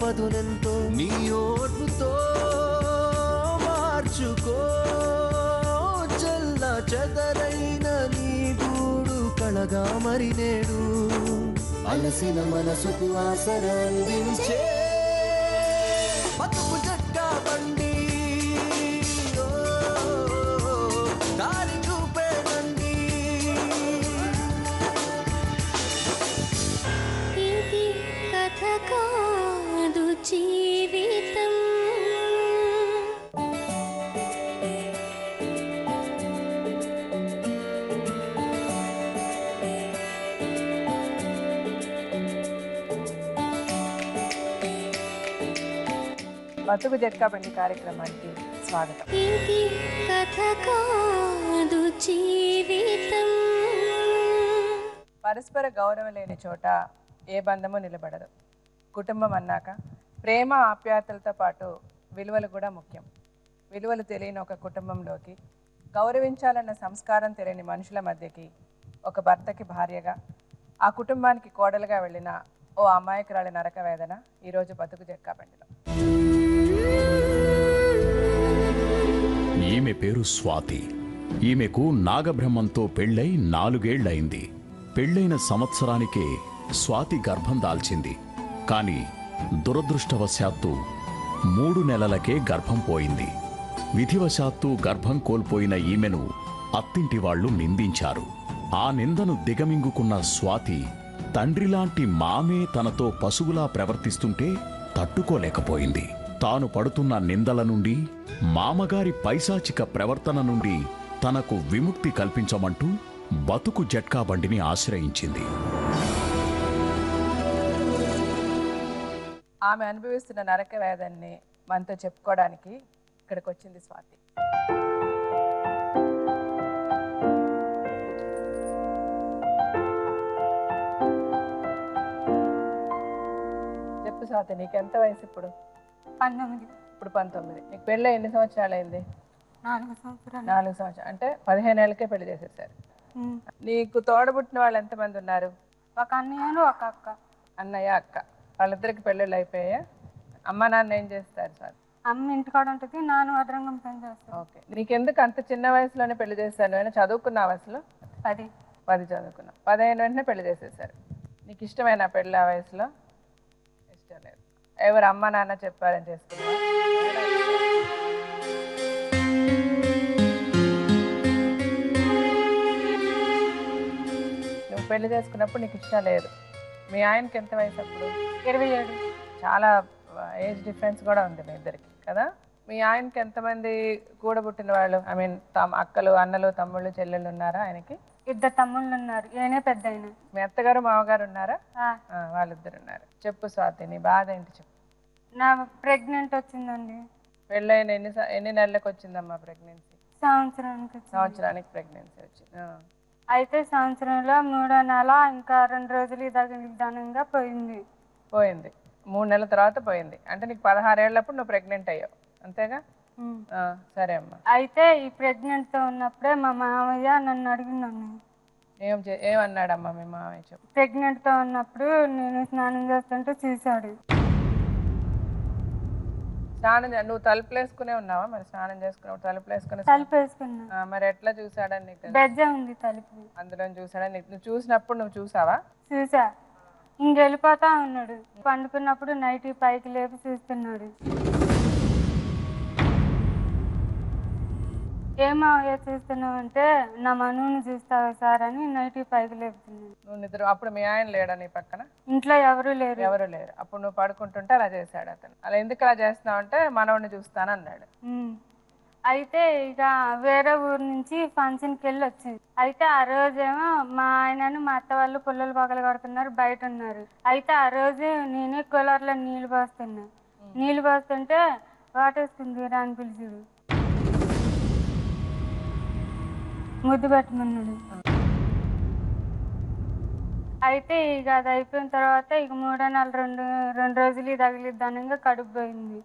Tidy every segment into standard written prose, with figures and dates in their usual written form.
పదునెంతో నీ ఓర్పుతో మార్చుకో. చల్ల చెదరైన నీ గూడు కళగా మరి నేడు అలసిన మనసుకు ఆసరందించే బతుకు జట్కా బండి. దారి చూపేనండి. ఇది కథ కాదు జీవితం. బతుకు జట్కా బండి కార్యక్రమానికి స్వాగతం. ఇది కథ కాదు జీవితం. పరస్పర గౌరవం లేని చోట ఏ బంధము నిలబడదు. కుటుంబం అన్నాక ప్రేమ ఆప్యాయతలతో పాటు విలువలు కూడా ముఖ్యం. విలువలు తెలియని ఒక కుటుంబంలోకి, గౌరవించాలన్న సంస్కారం తెలియని మనుషుల మధ్యకి, ఒక భర్తకి భార్యగా, ఆ కుటుంబానికి కోడలుగా వెళ్ళిన ఓ అమాయకురాలి నరక వేదన ఈరోజు బతుకు జట్కా బండిలో. ఈమె పేరు స్వాతి. ఈమెకు నాగబ్రహ్మంతో పెళ్ళై 4 ఏళ్లయింది. పెళ్ళైన సంవత్సరానికే స్వాతి గర్భం దాల్చింది. కాని దురదృష్టవశాత్తు 3 నెలలకే గర్భం పోయింది. విధివశాత్తు గర్భం కోల్పోయిన ఈమెను అత్తింటి వాళ్లు నిందించారు. ఆ నిందను దిగమింగుకున్న స్వాతి తండ్రిలాంటి మామే తనతో పశువులా ప్రవర్తిస్తుంటే తట్టుకోలేకపోయింది. తాను పడుతున్న నిందల నుండి, మామగారి పైశాచిక ప్రవర్తన నుండి తనకు విముక్తి కల్పించమంటూ బతుకు జట్కా బండిని ఆశ్రయించింది. ఆమె అనుభవిస్తున్న నరక వేదన్ని మనతో చెప్పుకోవడానికి ఇక్కడికి వచ్చింది స్వాతి. చెప్పు స్వాతి, నీకు ఎంత వయసు ఇప్పుడు? 19. ఇప్పుడు 19. నీకు పెళ్ళి ఎన్ని సంవత్సరాలు అయింది? 4 సంవత్సరాలు. 4 సంవత్సరాలు అంటే 15 ఏళ్ళకే పెళ్లి చేసేసారు. నీకు తోడబుట్టిన వాళ్ళు ఎంతమంది ఉన్నారు? ఒక అన్నయ్యను ఒక అక్క. అన్నయ్య, అక్క, వాళ్ళిద్దరికి పెళ్ళిళ్ళు అయిపోయా? అమ్మ నాన్న ఏం చేస్తారు సార్? అమ్మ ఇంటికాడ ఉంటుంది, నాన్న వదరంగం పని చేస్తాను. ఓకే. నీకెందుకు అంత చిన్న వయసులోనే పెళ్లి చేశాను? నువ్వు చదువుకున్నావు అసలు? 10 చదువుకున్నావు. 15 వెంటనే పెళ్లి చేసేసారు. నీకు ఇష్టమైన పెళ్ళి ఆ వయసులో? ఇష్టం లేదు. ఎవరు అమ్మ నాన్న చెప్పారని చేసుకున్నావు? నువ్వు పెళ్లి చేసుకున్నప్పుడు నీకు ఇష్టం లేదు. మీ ఆయనకి ఎంత వయసు అప్పుడు? 27. చాలా ఏజ్ డిఫరెన్స్ కూడా ఉంది మీ ఇద్దరికి కదా? మీ ఆయనకి ఎంతమంది కూడబుట్టిన వాళ్ళు, ఐ మీన్ అక్కలు, అన్నలు, తమ్ముళ్ళు, చెల్లెళ్ళు ఉన్నారా ఆయనకి? 2 తమ్ముళ్ళు ఉన్నారు, ఈయనే పెద్ద ఆయన. మీ అత్తగారు మామగారు ఉన్నారా? వాళ్ళిద్దరు ఉన్నారు. చెప్పు స్వాతి, నీ బాధ ఏంటి చెప్పు. నా ప్రెగ్నెంట్ వచ్చిందండి. పెళ్ళైన ఎన్ని నెలలకు వచ్చిందమ్మా ప్రెగ్నెన్సీ? సంవత్సరానికి ప్రెగ్నెన్సీ వచ్చింది. అయితే సంవత్సరంలో 3వ నెల ఇంకా 2 రోజులు నిదానంగా పోయింది. 3 నెలల తర్వాత పోయింది. అంటే నీకు 16 ఏళ్ళప్పుడు నువ్వు ప్రెగ్నెంట్ అయ్యావు, అంతేగా? సరే అమ్మా. అయితే ఈ ప్రెగ్నెంట్ తో ఉన్నప్పుడే మా మామయ్య నన్ను అడిగినాను. ఏమన్నాడమ్మా మీ మామయ్య చెప్పు. ప్రెగ్నెంట్ తో ఉన్నప్పుడు నేను స్నానం చేస్తుంటే చూశాడు. నువ్వు తలుపులు వేసుకునే ఉన్నావా? మరి స్నానం చేసుకున్నావు, తలుపులు వేసుకున్నా. మరి ఎట్లా చూసాడని నీకు? బెజ్జే ఉంది తలుపు, అందులో చూసాడని నువ్వు చూసినప్పుడు నువ్వు చూసావా? చూసా. ఇంకెళ్ళిపోతా ఉన్నాడు. పండుకున్నప్పుడు నైట్ పైకి లేపి చూస్తున్నాడు. ఏమయ్య చూస్తున్నావు అంటే, నా మనువుని చూస్తావా సార్ అని నైట్ పైకి లేపుతున్నాడు. నువ్వు నిద్ర అప్పుడు మీ ఆయన లేడా నీ పక్కన? ఇంట్లో ఎవరు లేరు. అప్పుడు నువ్వు పడుకుంటుంటే అలా చేశాడు అతను. అలా ఎందుకు అలా చేస్తున్నావు అంటే, మనవుడిని చూస్తాను అన్నాడు. అయితే ఇక వేరే ఊరు నుంచి ఫంక్షన్కి వెళ్ళి వచ్చింది. అయితే ఆ రోజేమో మా ఆయనను మా అత్త వాళ్ళు పుల్లలు పగలు కొడుతున్నారు, బయట ఉన్నారు. అయితే ఆ రోజు నేనే కూలర్లో నీళ్ళు పోస్తున్నా. నీళ్ళు పోస్తుంటే వాటేసుకుంది రాని పిలిచిడు, ముద్దు పెట్టమన్నాడు. అయితే ఇక అది అయిపోయిన తర్వాత ఇక 3వ నెల 2 రోజులు తగిలిద్దానంగా కడుపు పోయింది.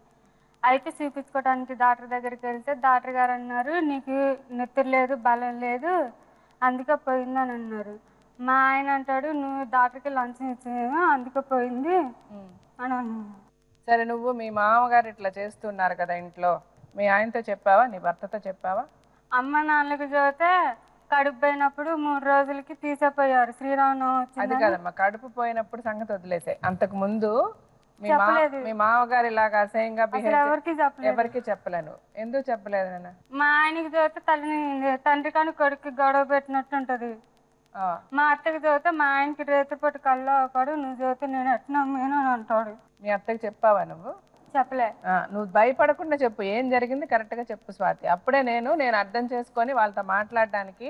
అయితే చూపించుకోవడానికి డాక్టర్ దగ్గరికి వెళ్తే డాక్టర్ గారు అన్నారు, నీకు నెత్తురు లేదు, బలం లేదు, అందుకే పోయిందని అన్నారు. మా ఆయన అంటాడు, నువ్వు డాక్టర్కి లంచం ఇచ్చేమో అందుకే పోయింది అని అన్నాను. సరే, నువ్వు మీ మామగారు ఇట్లా చేస్తున్నారు కదా ఇంట్లో, మీ ఆయనతో చెప్పావా, నీ భర్తతో చెప్పావా? అమ్మ నాన్నలకు చదివితే కడుపు పోయినప్పుడు 3 రోజులకి తీసేపోయారు. శ్రీరామనవమి అది వచ్చిందని. కాదమ్మా, కడుపు పోయినప్పుడు సంగతి వదిలేసాయి. అంతకు ముందు చెప్పలేదు. మీ మామగారు ఇలాగ అసహ్యంగా అసలు ఎవరికి చెప్పలేదు. ఎవరికి చెప్పలేను. ఎందుకు చెప్పలేదు నాన్న? మా ఆయనకి చదివితే తండ్రి కానీ కొడుకు గొడవ పెట్టినట్టు ఉంటది. మా అత్తకి చదివితే మా ఆయనకి రేతుపట్టు కల్లో పడు, నువ్వు చదివితే నేను ఎట్లా నమ్మేను అని అంటాడు. మీ అత్తకి చెప్పావా నువ్వు? చెప్పలే. నువ్వు భయపడకుండా చెప్పు, ఏం జరిగింది కరెక్ట్ గా చెప్పు స్వాతి. అప్పుడే నేను అర్థం చేసుకొని వాళ్ళతో మాట్లాడడానికి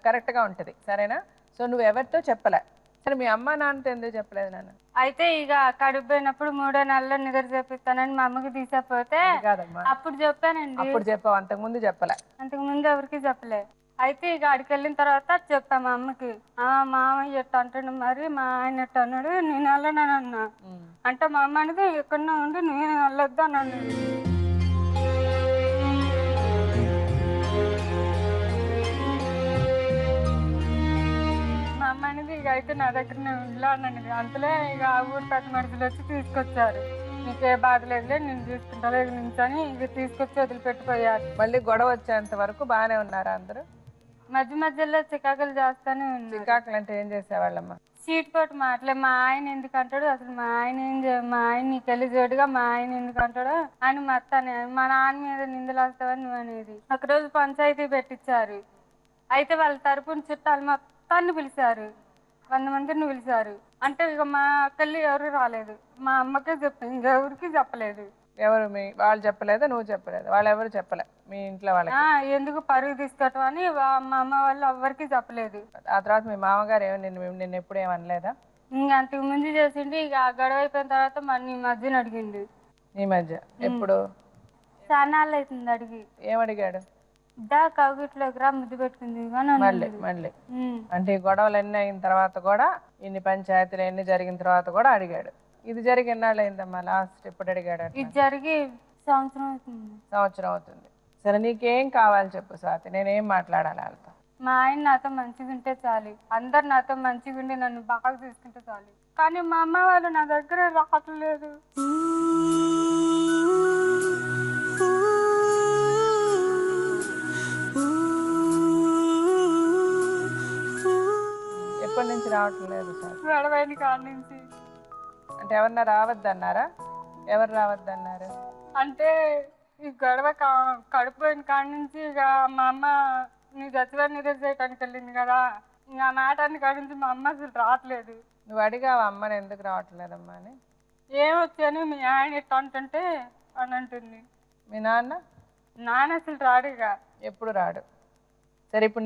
కరెక్ట్ గా ఉంటది, సరేనా? సో నువ్వు ఎవరితో చెప్పలే. సరే, మీ అమ్మ నాన్నతో ఎందుకు చెప్పలేదు నాన్న? అయితే ఇక కడుపు పోయినప్పుడు 3వ నెలలో నిద్ర చేపిస్తానని మా అమ్మకి తీసేపోతే కాదమ్మా, అప్పుడు చెప్పానండి. అప్పుడు చెప్పావు, అంతకు ముందు చెప్పలే. అంతకు ముందు ఎవరికి చెప్పలే. అయితే ఇక అడికి వెళ్ళిన తర్వాత చెప్పా మా అమ్మకి, మామయ్య ఎట్ట అంటాడు, మరి మా ఆయన ఎట్ట అన్నాడు, నేను వెళ్ళనని అన్నా. అంటే మా అమ్మ అనేది ఎక్కడన్నా ఉండి నేను వెళ్ళొద్దు అని అన్నాడు. మా అమ్మ అనేది ఇక అయితే నా దగ్గర నేను ఉండలేనని, అంతలే ఇక ఆ ఊరు పెద్ద మనుషులు వచ్చి తీసుకొచ్చారు. నీకే బాధ లేదులే, నేను తీసుకుంటా నుంచి అని ఇక తీసుకొచ్చి వదిలిపెట్టిపోయారు. మళ్ళీ గొడవ వచ్చేంత వరకు బాగానే ఉన్నారా అందరూ? మధ్య మధ్యలో చికాకులు చేస్తానే ఉన్నారు. చికాకులు అంటే ఏం చేసేవాళ్ళమ్మా? సీట్ పోటు మాటలే. మా ఆయన ఎందుకు అంటాడు, అసలు మా ఆయన మా ఆయన నీకు వెళ్ళి జోడుగా మా ఆయన ఎందుకు అంటాడు అని మొత్తాన్ని మా నాన్న మీద నిందలు వస్తావని నువ్వు అనేది. ఒకరోజు పంచాయతీ పెట్టించారు. అయితే వాళ్ళ తరపున చుట్టాలు మొత్తాన్ని పిలిచారు, 100 మందిని పిలిచారు. అంటే ఇక మా అక్కల్ని ఎవరు రాలేదు, మా అమ్మకే చెప్పింది, ఇంకెవరికి చెప్పలేదు. ఎవరు? వాళ్ళు చెప్పలేదు, నువ్వు చెప్పలేదు, వాళ్ళు ఎవరు చెప్పలే మీ ఇంట్లో వాళ్ళకి? ఎందుకు పరుగు తీసుకోవటం అని మా అమ్మ వాళ్ళు ఎవరికి చెప్పలేదు. ఆ తర్వాత మీ మామగారు నిన్ను ఎప్పుడు ఏమనలేదా? ఇంకా అంతకు ముందు చేసిండి. ఇక ఆ గొడవ అయిపోయిన తర్వాత మన మధ్యన అడిగిండు. ఈ మధ్య ఎప్పుడు? చాన్నాళ్ళు అవుతుంది అడిగి. ఏమడిగాడు? కౌగిట్లోకి రా, ముద్దు పెట్టుకుంది. మళ్ళీ అంటే ఈ గొడవలు ఎన్ని అయిన తర్వాత కూడా, ఇన్ని పంచాయతీలు ఎన్ని జరిగిన తర్వాత కూడా అడిగాడు. ఇది జరిగి ఎన్నాళ్ళు అయిందమ్మా లాస్ట్ ఎప్పుడు అడిగాడు? ఇది జరిగి సంవత్సరం అవుతుంది. సరే, నీకేం కావాలి చెప్పు స్వాతి, నేనేం మాట్లాడాలి వాళ్ళతో? మా ఆయన నాతో మంచిగా ఉంటే చాలు, అందరు నాతో మంచిగా ఉండి నన్ను బాగా తీసుకుంటే చాలు. కానీ మా అమ్మ వాళ్ళు నా దగ్గర రావట్లేదు. ఎప్పటి నుంచి రావట్లేదు సార్? గొడవైన కాడి నుంచి. అంటే ఎవరన్నా రావద్దన్నారా? ఎవరు రావద్దన్నారు? అంటే ఈ గొడవ కడుపుపోయిన కాడి నుంచి ఇక మా అమ్మ నీ చచ్చిపోయి నిద్ర చేయడానికి వెళ్ళింది కదా, ఇంకా నాటాన్ని కాడి నుంచి మా అమ్మ అసలు రావట్లేదు. నువ్వు అడిగావా అమ్మని ఎందుకు రావట్లేదమ్మా అని? ఏమొచ్చాను మీ ఆయన ఎట్లా అంటుంటే అని అంటుంది. మీ నాన్న అసలు రాడుగా, ఎప్పుడు రాడు. సరే, ఇప్పుడు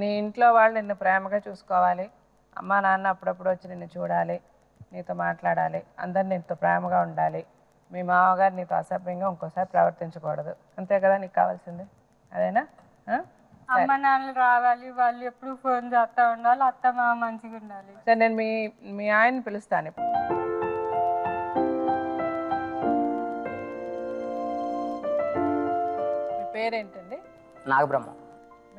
నీ ఇంట్లో వాళ్ళు నిన్ను ప్రేమగా చూసుకోవాలి, అమ్మ నాన్న అప్పుడప్పుడు వచ్చి నిన్ను చూడాలి, నీతో మాట్లాడాలి, అందరు నీతో ప్రేమగా ఉండాలి, మీ మామగారు నీతో అసభ్యంగా ఇంకోసారి ప్రవర్తించకూడదు, అంతే కదా నీకు కావాల్సింది? అదేనా? అమ్మ నాన్నలు రావాలి, వాళ్ళు ఎప్పుడు ఫోన్ చేస్తూ ఉండాలి, అత్త మామ మంచిగా ఉండాలి. సరే, నేను మీ ఆయన్ని పిలుస్తాను ఇప్పుడు. మీ పేరేంటండి? నాగబ్రహ్మ.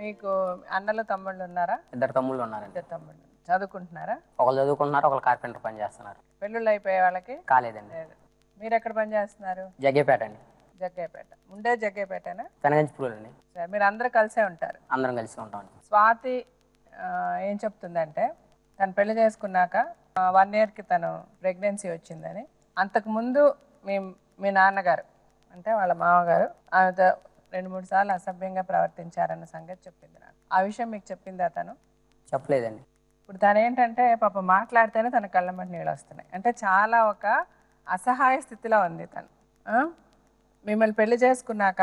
మీకు అన్నలు తమ్ముళ్ళు ఉన్నారా? 2 తమ్ముళ్ళు ఉన్నారండి. 2 తమ్ముళ్ళు. చదువుకుంటున్నారా? ఒకళ్ళు చదువుకుంటున్నారు, ఒకళ్ళు కార్పెంటర్ పని చేస్తున్నారు. పెళ్ళిళ్ళు అయిపోయే వాళ్ళకి? కాలేదండి. లేదు. మీరు ఎక్కడ పని చేస్తున్నారు? జగ్గేపేట అండి. జగ్గేపేట. ఉండే జగ్గేపేటనా? పెనగంచిపూలు అండి. సరే, మీరు అందరూ కలిసే ఉంటారు? అందరం కలిసి ఉంటామండి. స్వాతి ఏం చెప్తుందంటే, తను పెళ్లి చేసుకున్నాక 1 yearకి తను ప్రెగ్నెన్సీ వచ్చిందని, అంతకుముందు మీ నాన్నగారు అంటే వాళ్ళ మామగారు ఆమెతో 2-3 సార్లు అసభ్యంగా ప్రవర్తించారన్న సంగతి చెప్పింది నాకు. ఆ విషయం మీకు చెప్పిందా తను? చెప్పలేదండి. ఇప్పుడు తను ఏంటంటే పాప మాట్లాడితేనే తన కళ్ళమ్మటి నీళ్ళు వస్తున్నాయి. అంటే చాలా ఒక అసహాయ స్థితిలో ఉంది తను. మిమ్మల్ని పెళ్లి చేసుకున్నాక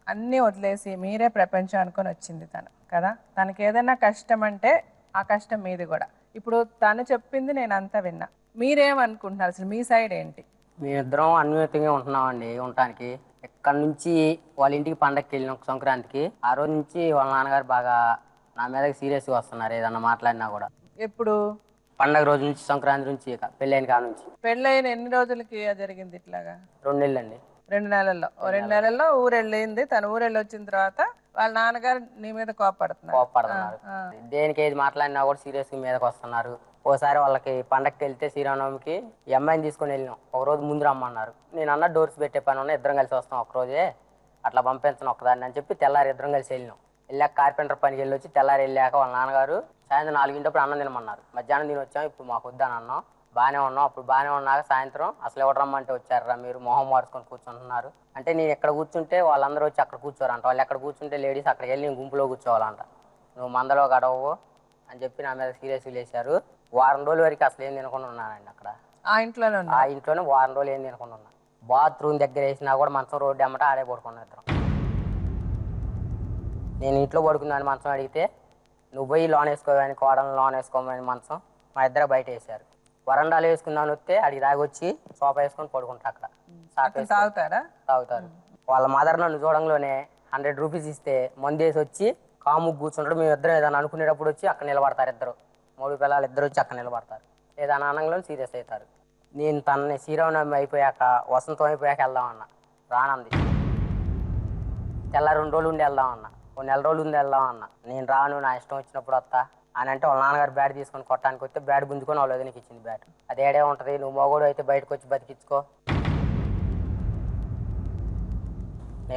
అన్నీ వదిలేసి మీరే ప్రపంచం అనుకొని వచ్చింది తను కదా. తనకి ఏదైనా కష్టం అంటే ఆ కష్టం మీది కూడా. ఇప్పుడు తను చెప్పింది నేను అంతా విన్నా, మీరేమనుకుంటున్నారు? అసలు మీ సైడ్ ఏంటి? మేమిద్దరం అన్యోన్యంగా ఉంటున్నామండి. ఉండటానికి ఇక్కడ నుంచి వాళ్ళ ఇంటికి పండగకి వెళ్ళిన సంక్రాంతికి, ఆ రోజు నుంచి వాళ్ళ నాన్నగారు బాగా నా మీద సీరియస్గా వస్తున్నారు ఏదన్నా మాట్లాడినా కూడా. ఎప్పుడు? పండగ రోజు నుంచి, సంక్రాంతి నుంచి, పెళ్ళైన కాడ నుంచి. పెళ్ళైన ఎన్ని రోజులకి జరిగింది ఇట్లాగా? 2 నెలలు అండి. 2 నెలల్లో. 2 నెలల్లో ఊరెళ్ళింది తను. ఊరెళ్ళి వచ్చిన తర్వాత వాళ్ళ నాన్నగారు నీ మీద కోపడుతున్నారు. కోప్పడుతున్నారు. దేనికి ఏది మాట్లాడినా కూడా సీరియస్గా మీదకి వస్తున్నారు. ఓసారి వాళ్ళకి పండగకి వెళ్తే శ్రీరామనవమికి ఈ అమ్మాయిని తీసుకొని వెళ్ళినాం. ఒక రోజు ముందు రమ్మన్నారు. నేను అన్న డోర్స్ పెట్టే పని ఉన్నా, ఇద్దరం కలిసి వస్తాం ఒకరోజే, అట్లా పంపించను ఒక్కదాన్ని అని చెప్పి తెల్లారి ఇద్దరం కలిసి వెళ్ళినాం. వెళ్ళాక కార్పెంటర్ పనికి వెళ్ళి వచ్చి తెల్లారి వెళ్ళాక వాళ్ళ నాన్నగారు సాయంత్రం 4 అన్నం తినమన్నారు. మధ్యాహ్నం తిని వచ్చాం, ఇప్పుడు మాకు వద్దని అన్నాం. బాగానే ఉన్నాం. అప్పుడు బాగానే ఉన్నాక సాయంత్రం అసలు ఎవరు రమ్మంటే వచ్చారా మీరు, మొహం మార్చుకొని కూర్చుంటున్నారు అంటే, నేను ఎక్కడ కూర్చుంటే వాళ్ళందరూ వచ్చి అక్కడ కూర్చోరంట. వాళ్ళు ఎక్కడ కూర్చుంటే లేడీస్ అక్కడికి వెళ్ళి నేను గుంపులో కూర్చోవాలంట. నువ్వు మందలో గడవవు అని చెప్పి నా మీద సీరియస్గా లేచారు. వారం రోజుల వరకు అసలు ఏం తినకుండా ఉన్నానండి అక్కడ. ఆ ఇంట్లోనే వారం రోజులు ఏం తినకుండా ఉన్నా. బాత్రూమ్ దగ్గర వేసినా కూడా మంచం రోడ్డు అమ్మట ఆడే పడుకున్నా ఇద్దరం. నేను ఇంట్లో పడుకున్నాను, మంచం అడిగితే నువ్వు పోయి లోన్ వేసుకోమని, కోడలను లోన్ వేసుకోమని మంచం మా ఇద్దరు బయట వేసారు. వరండాలు వేసుకుందామని వస్తే అడిగి తాగొచ్చి సోఫా వేసుకొని పడుకుంటా అక్కడ. తాగుతారు. వాళ్ళ మదర్ నన్ను చూడంలోనే 100 రూపీస్ ఇస్తే మందు వేసి వచ్చి కాముకు కూర్చుంటాడు. మేము ఇద్దరం ఏదైనా అనుకునేటప్పుడు వచ్చి అక్కడ నిలబడతారు. ఇద్దరు 3 పిల్లలు ఇద్దరు వచ్చి అక్కడ నిలబడతారు. ఏదైనా అనంలో సీరియస్ అవుతారు. నేను తనని శ్రీరామనవమి అయిపోయాక, వసంతం అయిపోయాక వెళ్దామన్నా, రానంది. తెల్ల 2 రోజులు ఉండి వెళ్దామన్నా, ఓ నెల రోజులు ఉండి వెళ్దామన్నా. నేను రాను, నా ఇష్టం వచ్చినప్పుడు వస్తా అని అంటే వాళ్ళ నాన్నగారు బ్యాట్ తీసుకొని కొట్టడానికి వస్తే బ్యాట్ గుంజుకొని వాళ్ళ వదినకి ఇచ్చింది బ్యాట్. అది ఏడే ఉంటుంది, నువ్వు మగోడు అయితే బయటకు వచ్చి బతికించుకో.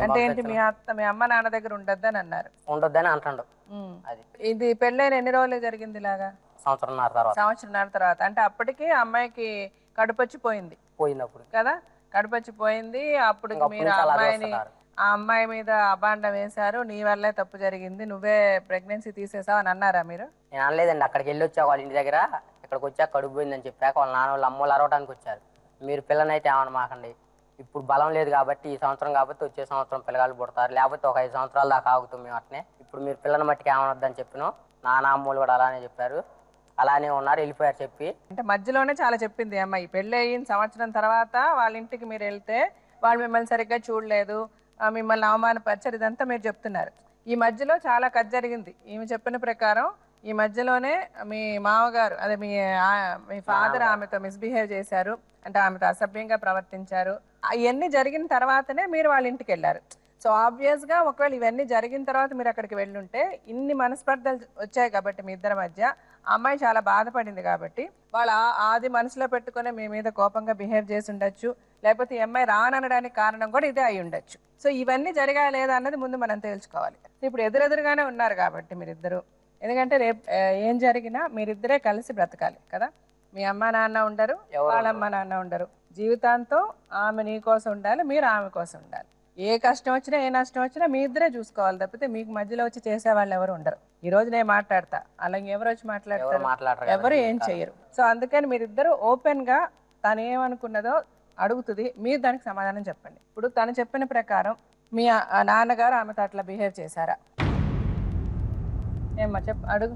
అంటే ఏంటి, మీ అమ్మ నాన్న దగ్గర ఉండొద్దని అన్నారు? ఉండొద్దని అంటాడు. అది ఇది పెళ్ళైన ఎన్ని రోజులు జరిగింది ఇలాగా? సంవత్సరంన్నర తర్వాత. అంటే అప్పటికి అమ్మాయికి కడుపొచ్చి పోయింది పోయినప్పుడు కదా, కడుపొచ్చి పోయింది. అప్పుడు మీరు ఆ అమ్మాయి మీద అబాండం వేశారు. నీ వల్లే తప్పు జరిగింది, నువ్వే ప్రెగ్నెన్సీ తీసేసావు అని అన్నారా మీరు? నేను అనలేదండి. అక్కడికి వెళ్ళి వచ్చా వాళ్ళ ఇంటి దగ్గర, ఇక్కడికి వచ్చాక కడుపు పోయిందని చెప్పాక వాళ్ళ నాన్న వాళ్ళ అమ్మలు అరవడానికి వచ్చారు. మీరు పిల్లనైతే ఏమన్నా మాకండి, ఇప్పుడు బలం లేదు కాబట్టి ఈ సంవత్సరం కాబట్టి వచ్చే సంవత్సరం పిల్లగాళ్ళు పుడతారు, లేకపోతే ఒక 5 సంవత్సరాల దాకా ఆగుతాం మేము అట్నే. ఇప్పుడు మీరు పిల్లని మట్టికి ఏమనొద్దని చెప్పినాం. నాన్న అమ్మలు కూడా అలానే చెప్పారు, అలానే ఉన్నారు, వెళ్ళిపోయారు చెప్పి. అంటే మధ్యలోనే చాలా చెప్పింది అమ్మాయి. పెళ్ళి అయిన సంవత్సరం తర్వాత వాళ్ళ ఇంటికి మీరు వెళ్తే వాళ్ళు మిమ్మల్ని సరిగ్గా చూడలేదు, మిమ్మల్ని అవమానపరిచారు, ఇదంతా మీరు చెప్తున్నారు. ఈ మధ్యలో చాలా కథ జరిగింది. ఈమె చెప్పిన ప్రకారం ఈ మధ్యలోనే మీ మామగారు, అదే మీ ఫాదర్ ఆమెతో మిస్బిహేవ్ చేశారు, అంటే ఆమెతో అసభ్యంగా ప్రవర్తించారు. ఇవన్నీ జరిగిన తర్వాతనే మీరు వాళ్ళ ఇంటికి వెళ్ళారు. సో ఆబ్వియస్గా ఒకవేళ ఇవన్నీ జరిగిన తర్వాత మీరు అక్కడికి వెళ్ళుంటే, ఇన్ని మనస్పర్ధలు వచ్చాయి కాబట్టి మీ ఇద్దరి మధ్య, అమ్మాయి చాలా బాధపడింది కాబట్టి వాళ్ళ ఆది మనసులో పెట్టుకుని మీ మీద కోపంగా బిహేవ్ చేసి ఉండొచ్చు, లేకపోతే ఈ అమ్మాయి రాననడానికి కారణం కూడా ఇదే అయి ఉండొచ్చు. సో ఇవన్నీ జరిగా లేదా అన్నది ముందు మనం తెలుసుకోవాలి. ఇప్పుడు ఎదురెదురుగానే ఉన్నారు కాబట్టి మీరిద్దరు, ఎందుకంటే రేపు ఏం జరిగినా మీరిద్దరే కలిసి బ్రతకాలి కదా. మీ అమ్మ నాన్న ఉండరు, వాళ్ళ అమ్మ నాన్న ఉండరు. జీవితాంతం ఆమె నీ కోసం ఉండాలి, మీరు ఆమె కోసం ఉండాలి. ఏ కష్టం వచ్చినా ఏ నష్టం వచ్చినా మీ ఇద్దరే చూసుకోవాలి తప్పితే మీకు మధ్యలో వచ్చి చేసే వాళ్ళు ఎవరు ఉండరు. ఈ రోజు నేను మాట్లాడతా, అలాగే ఎవరు వచ్చి మాట్లాడతారు? ఎవరు ఏం చెయ్యరు. సో అందుకని మీరిద్దరు ఓపెన్ గా తను ఏమనుకున్నదో అడుగుతుంది, మీరు దానికి సమాధానం చెప్పండి. ఇప్పుడు తను చెప్పిన ప్రకారం మీ నాన్నగారు ఆమెతో అట్లా బిహేవ్ చేశారా? ఏమ్మా అడుగు.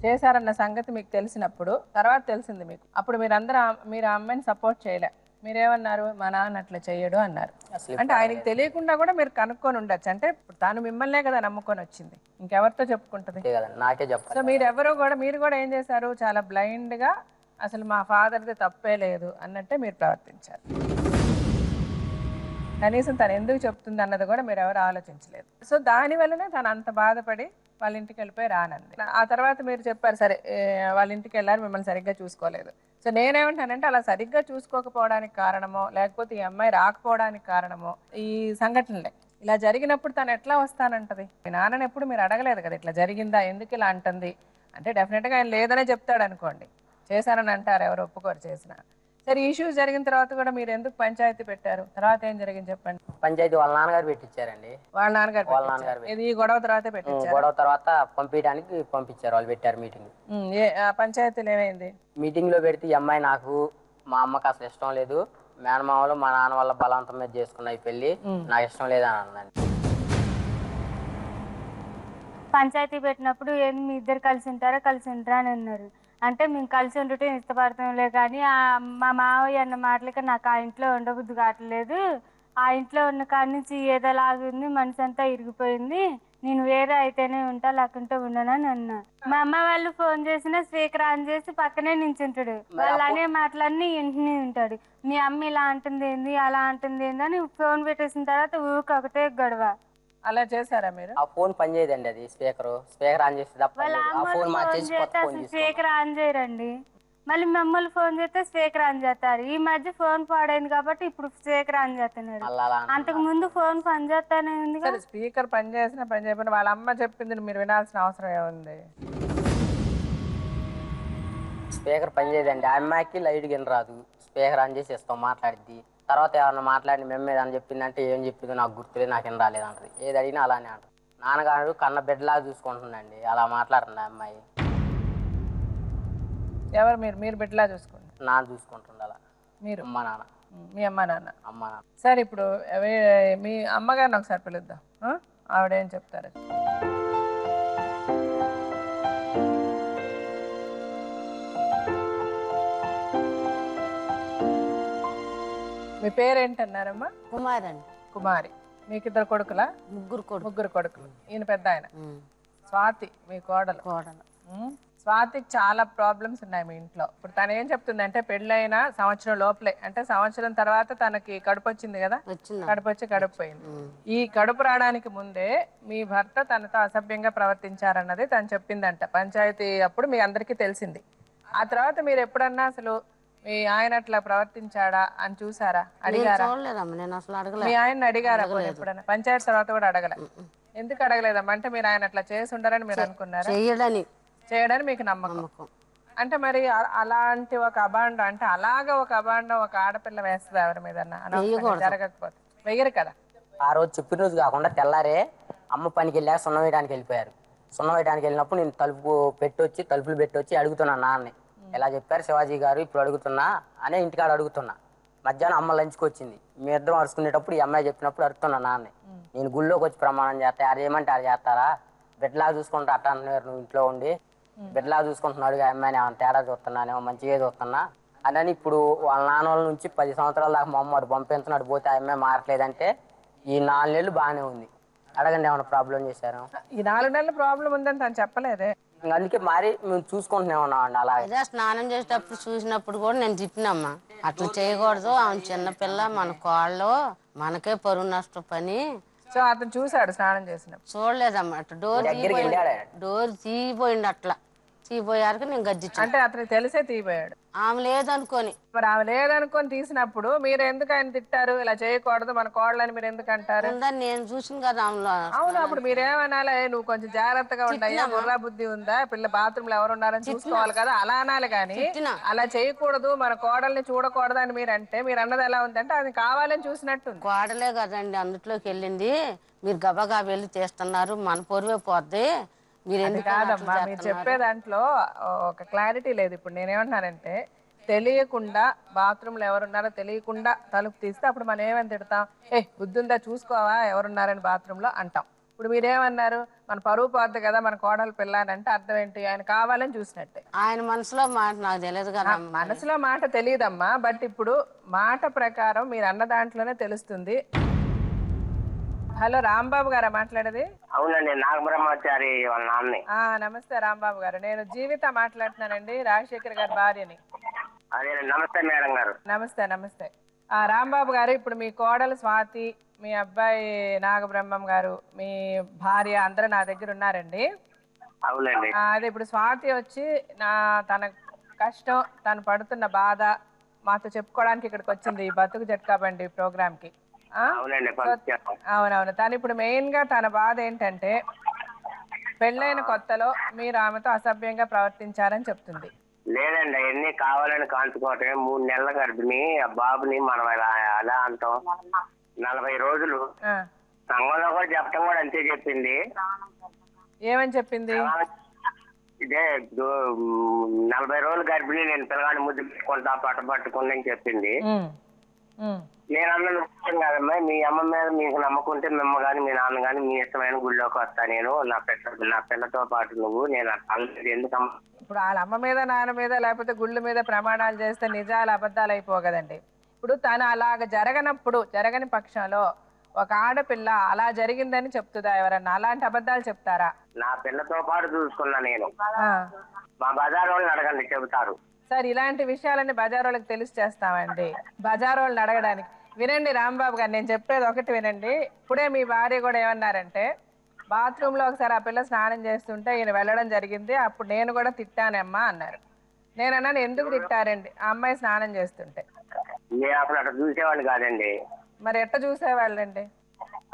చేశారన్న సంగతి మీకు తెలిసినప్పుడు, తర్వాత తెలిసింది మీకు, అప్పుడు మీరు ఆ అమ్మాయిని సపోర్ట్ చేయలే, మీరేమన్నారు? మా నాన్న అట్లా చెయ్యడు అన్నారు. అంటే ఆయనకి తెలియకుండా కూడా మీరు కనుక్కొని ఉండొచ్చు. అంటే తాను మిమ్మల్నే కదా నమ్ముకొని వచ్చింది, ఇంకెవరితో చెప్పుకుంటది? సో మీరు కూడా ఏం చేశారు? చాలా బ్లైండ్ గా అసలు మా ఫాదర్ది తప్పే లేదు అన్నట్టే మీరు ప్రవర్తించారు. కనీసం తను ఎందుకు చెప్తుంది అన్నది కూడా మీరు ఎవరు ఆలోచించలేదు. సో దానివల్లనే తను అంత బాధపడి వాళ్ళ ఇంటికి వెళ్ళిపోయి రానంది. ఆ తర్వాత మీరు చెప్పారు, సరే వాళ్ళ ఇంటికి వెళ్ళారు, మిమ్మల్ని సరిగ్గా చూసుకోలేదు. సో నేనేమంటానంటే, అలా సరిగ్గా చూసుకోకపోవడానికి కారణమో, లేకపోతే ఈ అమ్మాయి రాకపోవడానికి కారణమో ఈ సంఘటనలే. ఇలా జరిగినప్పుడు తను ఎట్లా వస్తానంటది? మీ నాన్నని ఎప్పుడు మీరు అడగలేదు కదా, ఇట్లా జరిగిందా, ఎందుకు ఇలా అంటుంది అంటే? డెఫినెట్గా ఆయన లేదనే చెప్తాడు అనుకోండి, చేశారని అంటారు, ఎవరు ఒప్పుకోరు చేసిన. సరే ఇష్యూస్ జరిగిన తర్వాత కూడా మీరు ఎందుకు పంచాయతీ పెట్టారు? తర్వాత ఏం జరిగింది చెప్పండి. పంచాయతీ వాళ్ళ నాన్నగారు పెట్టించారండి. వాళ్ళ నాన్నగారు ఇది గొడవ తర్వాత పెట్టించారు. గొడవ తర్వాత పంపించడానికి పంపించారు, వాళ్ళు పెట్టారు మీటింగ్. పంచాయతీలో ఏమైంది? మీటింగ్ లో పెడితే ఈ అమ్మాయి నాకు మా అమ్మకి అసలు ఇష్టం లేదు, మేనమామలు మా నాన్న వల్ల బలవంతం మీద చేసుకున్న ఈ పెళ్లి, నాకు ఇష్టం లేదని అన్నది. పంచాయతీ పెట్టినప్పుడు ఏం మీ ఇద్దరు కలిసి ఉంటారా అని అన్నారు. అంటే మేము కలిసి ఉండుటే ఇష్టపడతాంలే కానీ మా మావయ్య అన్న మాటలకి నాకు ఆ ఇంట్లో ఉండబుద్ధి కావట్లేదు, ఆ ఇంట్లో ఉన్న కాడి నుంచి ఏదోలాగుంది, మనసు అంతా ఇరిగిపోయింది, నేను వేరే అయితేనే ఉంటా లేకుంటే ఉండనని అన్నా. మా అమ్మ వాళ్ళు ఫోన్ చేసినా స్పీకర్ ఆన్ చేసి పక్కనే నించుంటాడు, వాళ్ళు అనే మాటలన్నీ ఇంటిని ఉంటాడు. మీ అమ్మ ఇలా అంటుంది ఏంది, అలా అంటుంది ఏంది అని ఫోన్ పెట్టేసిన తర్వాత ఊరికి ఒకటే గొడవ. అలా చేశారా మీరు? ఆ ఫోన్ పని చేయదండి, అది స్పీకర్ ఆన్ చేస్తే తప్ప పని చేయదు. ఆ ఫోన్ మార్చేసి కొత్త ఫోన్ తీసుకున్నాం. స్పీకర్ ఆన్ చేయరండి, మళ్ళీ మమ్మల్ని ఫోన్ చేస్తే స్పీకర్ ఆన్ చేస్తారు. ఈ మధ్య ఫోన్ పాడైంది కాబట్టి ఇప్పుడు స్పీకర్ ఆన్ చేస్తున్నారు. మళ్ళీ అలా అంతకు ముందు ఫోన్ పని చేస్తానే ఉంది. సరే, స్పీకర్ పని చేసినా పని చేయకపోయినా వాళ్ళ అమ్మ చెప్పింది మీరు వినాల్సిన అవసరం ఏముంది? స్పీకర్ పని చేయదండి. ఆ అమ్మాయికి లైట్ గిన్ రాదు, స్పీకర్ ఆన్ చేసి ఇస్తాం, మాట్లాడిద్ది. తర్వాత ఏమన్నా మాట్లాడి మేము మీద అని చెప్పిందంటే ఏం చెప్పిందో నాకు గుర్తులేదు, నాకు ఏం రాలేదు అంటది. ఏది అడిగినా అలానే అంటది. నాన్నగారు కన్న బిడ్డలాగా చూసుకుంటుందండి, అలా మాట్లాడుతుంది ఆ అమ్మాయి. ఎవరు మీరు? మీరు బిడ్డలా చూసుకోండి. నాన్న చూసుకుంటుండ అలా. మీరు? అమ్మ నాన్న. మీ అమ్మ నాన్న. అమ్మ నాన్న. సరే, ఇప్పుడు మీ అమ్మగారిని ఒకసారి పిలుద్దాం. ఆవిడేం చెప్తారు? మీ పేరేంటన్నారమ్మా? కుమార్ అండి. కుమారి. మీకు ఇద్దరు కొడుకులా? ముగ్గురు కొడుకులు. ఈయన పెద్ద ఆయన. స్వాతి మీ కోడలు. స్వాతికి చాలా ప్రాబ్లమ్స్ ఉన్నాయి మీ ఇంట్లో. ఇప్పుడు తను ఏం చెప్తుందంటే పెళ్ళైన సంవత్సరం లోపలే, అంటే సంవత్సరం తర్వాత తనకి కడుపు వచ్చింది కదా, కడుపు పోయింది. ఈ కడుపు రావడానికి ముందే మీ భర్త తనతో అసభ్యంగా ప్రవర్తించారన్నది తను చెప్పిందంట. పంచాయతీ అప్పుడు మీ అందరికీ తెలిసింది. ఆ తర్వాత మీరు ఎప్పుడన్నా అసలు మీ ఆయన అట్లా ప్రవర్తించాడా అని చూసారా? అడిగారా? మీ ఆయన అడిగారా ఎప్పుడన్నా? పంచాయతీ తర్వాత కూడా అడగలే. ఎందుకు అడగలేదమ్మా? అంటే మీరు ఆయన అట్లా చేసి ఉండరని మీరు అనుకున్నారా? చేయడని మీకు నమ్మకం. అంటే మరి అలాంటి ఒక అబాండం, అంటే అలాగా ఒక అబాండం ఒక ఆడపిల్ల వేస్తుంది ఎవరి మీద జరగకపోతే? వెయ్యరు కదా. ఆ రోజు చెప్పిన రోజు కాకుండా తెల్లారే అమ్మ పనికి వెళ్ళాక సున్నం వేయడానికి వెళ్ళిపోయారు. సున్నం వేయడానికి వెళ్ళినప్పుడు నేను తలుపులు పెట్టి అడుగుతున్నాను నాన్నని. ఎలా చెప్పారు శివాజీ గారు, ఇప్పుడు అడుగుతున్నా అనే ఇంటికాడ అడుగుతున్నా. మధ్యాహ్నం అమ్మ లంచ్కి వచ్చింది. మీ ఇద్దరం అరుచుకునేటప్పుడు ఈ అమ్మాయి చెప్పినప్పుడు అడుగుతున్నా నాన్నని. నేను గుళ్ళోకి వచ్చి ప్రమాణం చేస్తా, అది ఏమంటే అది చేస్తారా, బిడ్డలాగా చూసుకుంటా అట్ట అంటున్నారు, నువ్వు ఇంట్లో ఉండి బిడ్డలాగా చూసుకుంటున్నాడు ఆ అమ్మాయిని, ఏమైనా తేడా చూస్తున్నానేమో, మంచిగా చూస్తున్నా అని. ఇప్పుడు వాళ్ళ నాన్న వాళ్ళ నుంచి 10 సంవత్సరాల దాకా మా అమ్మ పంపించినాడు పోతే ఆ అమ్మాయి మారట్లేదంటే ఈ 4 నెలలు బాగానే ఉంది. అడగండి ఏమైనా ప్రాబ్లం చేశారు? ఈ 4 నెలల ప్రాబ్లం ఉందని తను చెప్పలేదే. అందుకే మరి మేము చూసుకుంటూనే ఉన్నాం అండి. అలాగే స్నానం చేసేటప్పుడు చూసినప్పుడు కూడా నేను చెప్పినమ్మా, అట్లా చేయకూడదు, ఆమె చిన్నపిల్ల, మన కోళ్ళు, మనకే పరువు నష్టం పని. సో అతను చూసాడు స్నానం చేసినప్పుడు? చూడలేదమ్మా, అట్లా డోర్ తీయిపోయింది. అట్లా తీయిపోయాక నేను గజ్జించాను. అంటే అతనికి తెలిసే తీయిపోయాడు? ఆమె లేదనుకొని. మరి ఆమె లేదనుకొని తీసినప్పుడు మీరు ఎందుకు ఆయన తిట్టారు? ఇలా చేయకూడదు మన కోళ్ళని మీరు ఎందుకు అంటారు? నేను చూసిన కదా ఆమెలో. అవును, అప్పుడు మీరేమనాలి? నువ్వు కొంచెం జాగ్రత్తగా ఉండయా, బుర్రా బుద్ధి ఉందా, పిల్ల బాత్రూమ్ లో ఎవరు ఉన్నారని చూసుకోవాలి కదా, అలా అనాలి. కానీ అలా చేయకూడదు, మన కోడల్ని చూడకూడదు అని మీరు అంటే, మీరు అన్నది ఎలా ఉందంటే అది కావాలని చూసినట్టు. కోడలే కదండి అందులోకి వెళ్ళింది, మీరు గబగా వెళ్ళి చేస్తున్నారు, మన పొరువే పోద్ది, మీరు ఎందుకు కాదమ్మా. మీరు చెప్పే దాంట్లో ఒక క్లారిటీ లేదు. ఇప్పుడు నేనేమంటున్నానంటే, తెలియకుండా బాత్రూమ్ లో ఎవరున్నారో తెలియకుండా తలుపు తీస్తే అప్పుడు మనం ఏమని తిడతాం? బుద్ధుందా, చూసుకోవా ఎవరున్నారని బాత్రూమ్ లో అంటాం. ఇప్పుడు మీరేమన్నారు? మన పరువు పోద్ది కదా మన కోడలు పిల్ల అని అంటే అర్థం ఏంటి? ఆయన కావాలని చూసినట్టే. ఆయన మనసులో మాట నాకు తెలియదు కదా. మనసులో మాట తెలియదమ్మా, బట్ ఇప్పుడు మాట ప్రకారం మీరు అన్న దాంట్లోనే తెలుస్తుంది. హలో, రాంబాబు గారా మాట్లాడేది? అవునండి, నాగబ్రహ్మచారి వాళ్ళ నాన్నని. నమస్తే రాంబాబు గారు, నేను జీవిత మాట్లాడుతున్నానండి, రాజశేఖర్ గారి భార్యని. అదే, నమస్తే మేడం గారు. నమస్తే. రాంబాబు గారు, ఇప్పుడు మీ కోడలు స్వాతి, మీ అబ్బాయి నాగబ్రహ్మం గారు, మీ భార్య అందరూ నా దగ్గర ఉన్నారండి. అవునండి. అదే ఇప్పుడు స్వాతి వచ్చి తన కష్టం, తను పడుతున్న బాధ మాతో చెప్పుకోవడానికి ఇక్కడికి వచ్చింది, ఈ బతుకు జట్కా బండి ప్రోగ్రామ్ కి. అవునవును. తను ఇప్పుడు మెయిన్ గా తన బాధ ఏంటంటే, పెళ్ళైన కొత్తలో మీరు ఆమెతో అసభ్యంగా ప్రవర్తించారని చెప్తుంది. లేదండి, అవన్నీ కావాలని కాల్చుకోవటమే. 3 నెలల గర్భిణి ఆ బాబుని మనం అలా అంటాం. 40 రోజులు సంఘంలో కూడా చెప్పడం కూడా అంతే చెప్పింది. ఏమని చెప్పింది? ఇదే 40 రోజులు గర్భిణి, నేను పిల్లగాడిని ముద్దు పెట్టుకుంటా, పట్టుకుని అని చెప్పింది. నేను అన్నది కాదమ్మా, మీ అమ్మ మీద మీకు నమ్మకం ఉంటే మీ అమ్మ కానీ మీ నాన్న కానీ మీ ఇష్టమైన గుళ్ళోకి వస్తా, నేను నా పిల్లతో పాటు నువ్వు, నేను ఎందుకమ్మా? ఇప్పుడు వాళ్ళ అమ్మ మీద నాన్న మీద లేకపోతే గుళ్ళు మీద ప్రమాణాలు చేస్తే నిజాలు అబద్ధాలు అయిపోగదండి. ఇప్పుడు తను అలాగ జరగని పక్షంలో ఒక ఆడపిల్ల అలా జరిగిందని చెప్తుందా ఎవరన్నా? అలాంటి అబద్ధాలు చెప్తారా? నా పిల్లతో పాటు చూసుకున్నా నేను. మా బజార్ వాళ్ళని అడగండి, చెబుతారు. సార్, ఇలాంటి విషయాలన్నీ బజార్ వాళ్ళకి తెలిసి చేస్తామండి. బజార్ వాళ్ళని అడగడానికి వినండి రాంబాబు గారు, నేను చెప్పేది ఒకటి వినండి. ఇప్పుడే మీ భార్య కూడా ఏమన్నారంటే, బాత్రూంలో ఒకసారి ఆ పిల్ల స్నానం చేస్తుంటే ఈయన వెళ్ళడం జరిగింది, అప్పుడు నేను కూడా తిట్టానమ్మా అన్నారు. నేను అన్నాను ఎందుకు తిట్టారండి ఆ అమ్మాయి స్నానం చేస్తుంటే? నేను అసలు అట్లా చూసేవాడిని కాదండి. మరి ఎట్ట చూసేవాళ్ళండి?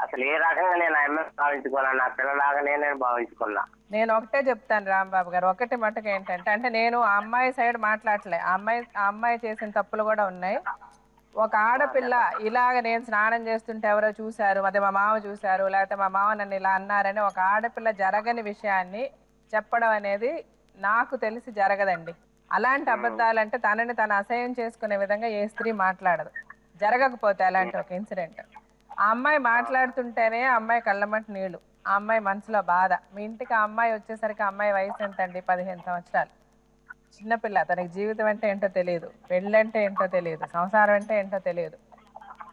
అసలు ఏ రకంగా నేను ఆ అమ్మాయి భావించుకున్నా, నా పిల్లలాగానే నేను భావించుకున్నా. నేను ఒకటే చెప్తాను రాంబాబు గారు, ఒకటి మటుకు ఏంటంటే, అంటే నేను ఆ అమ్మాయి సైడ్ మాట్లాడలే, ఆ అమ్మాయి చేసిన తప్పులు కూడా ఉన్నాయి. ఒక ఆడపిల్ల ఇలాగ నేను స్నానం చేస్తుంటే ఎవరో చూశారు, అదే మా మామ చూశారు, లేకపోతే మా మామ నన్ను ఇలా అన్నారని ఒక ఆడపిల్ల జరగని విషయాన్ని చెప్పడం అనేది నాకు తెలిసి జరగదండి. అలాంటి అబద్ధాలంటే తనని తను అసహ్యం చేసుకునే విధంగా ఏ స్త్రీ మాట్లాడదు, జరగకపోతే అలాంటి ఒక ఇన్సిడెంట్. ఆ అమ్మాయి మాట్లాడుతుంటేనే ఆ అమ్మాయి కళ్ళమట్టి నీళ్ళు, ఆ అమ్మాయి మనసులో బాధ. మీ ఇంటికి ఆ అమ్మాయి వచ్చేసరికి ఆ అమ్మాయి వయసు ఎంతండి? 15 సంవత్సరాలు. చిన్నపిల్ల, తనకి జీవితం అంటే ఏంటో తెలియదు, పెళ్ళంటే ఏంటో తెలియదు, సంసారం అంటే ఏంటో తెలియదు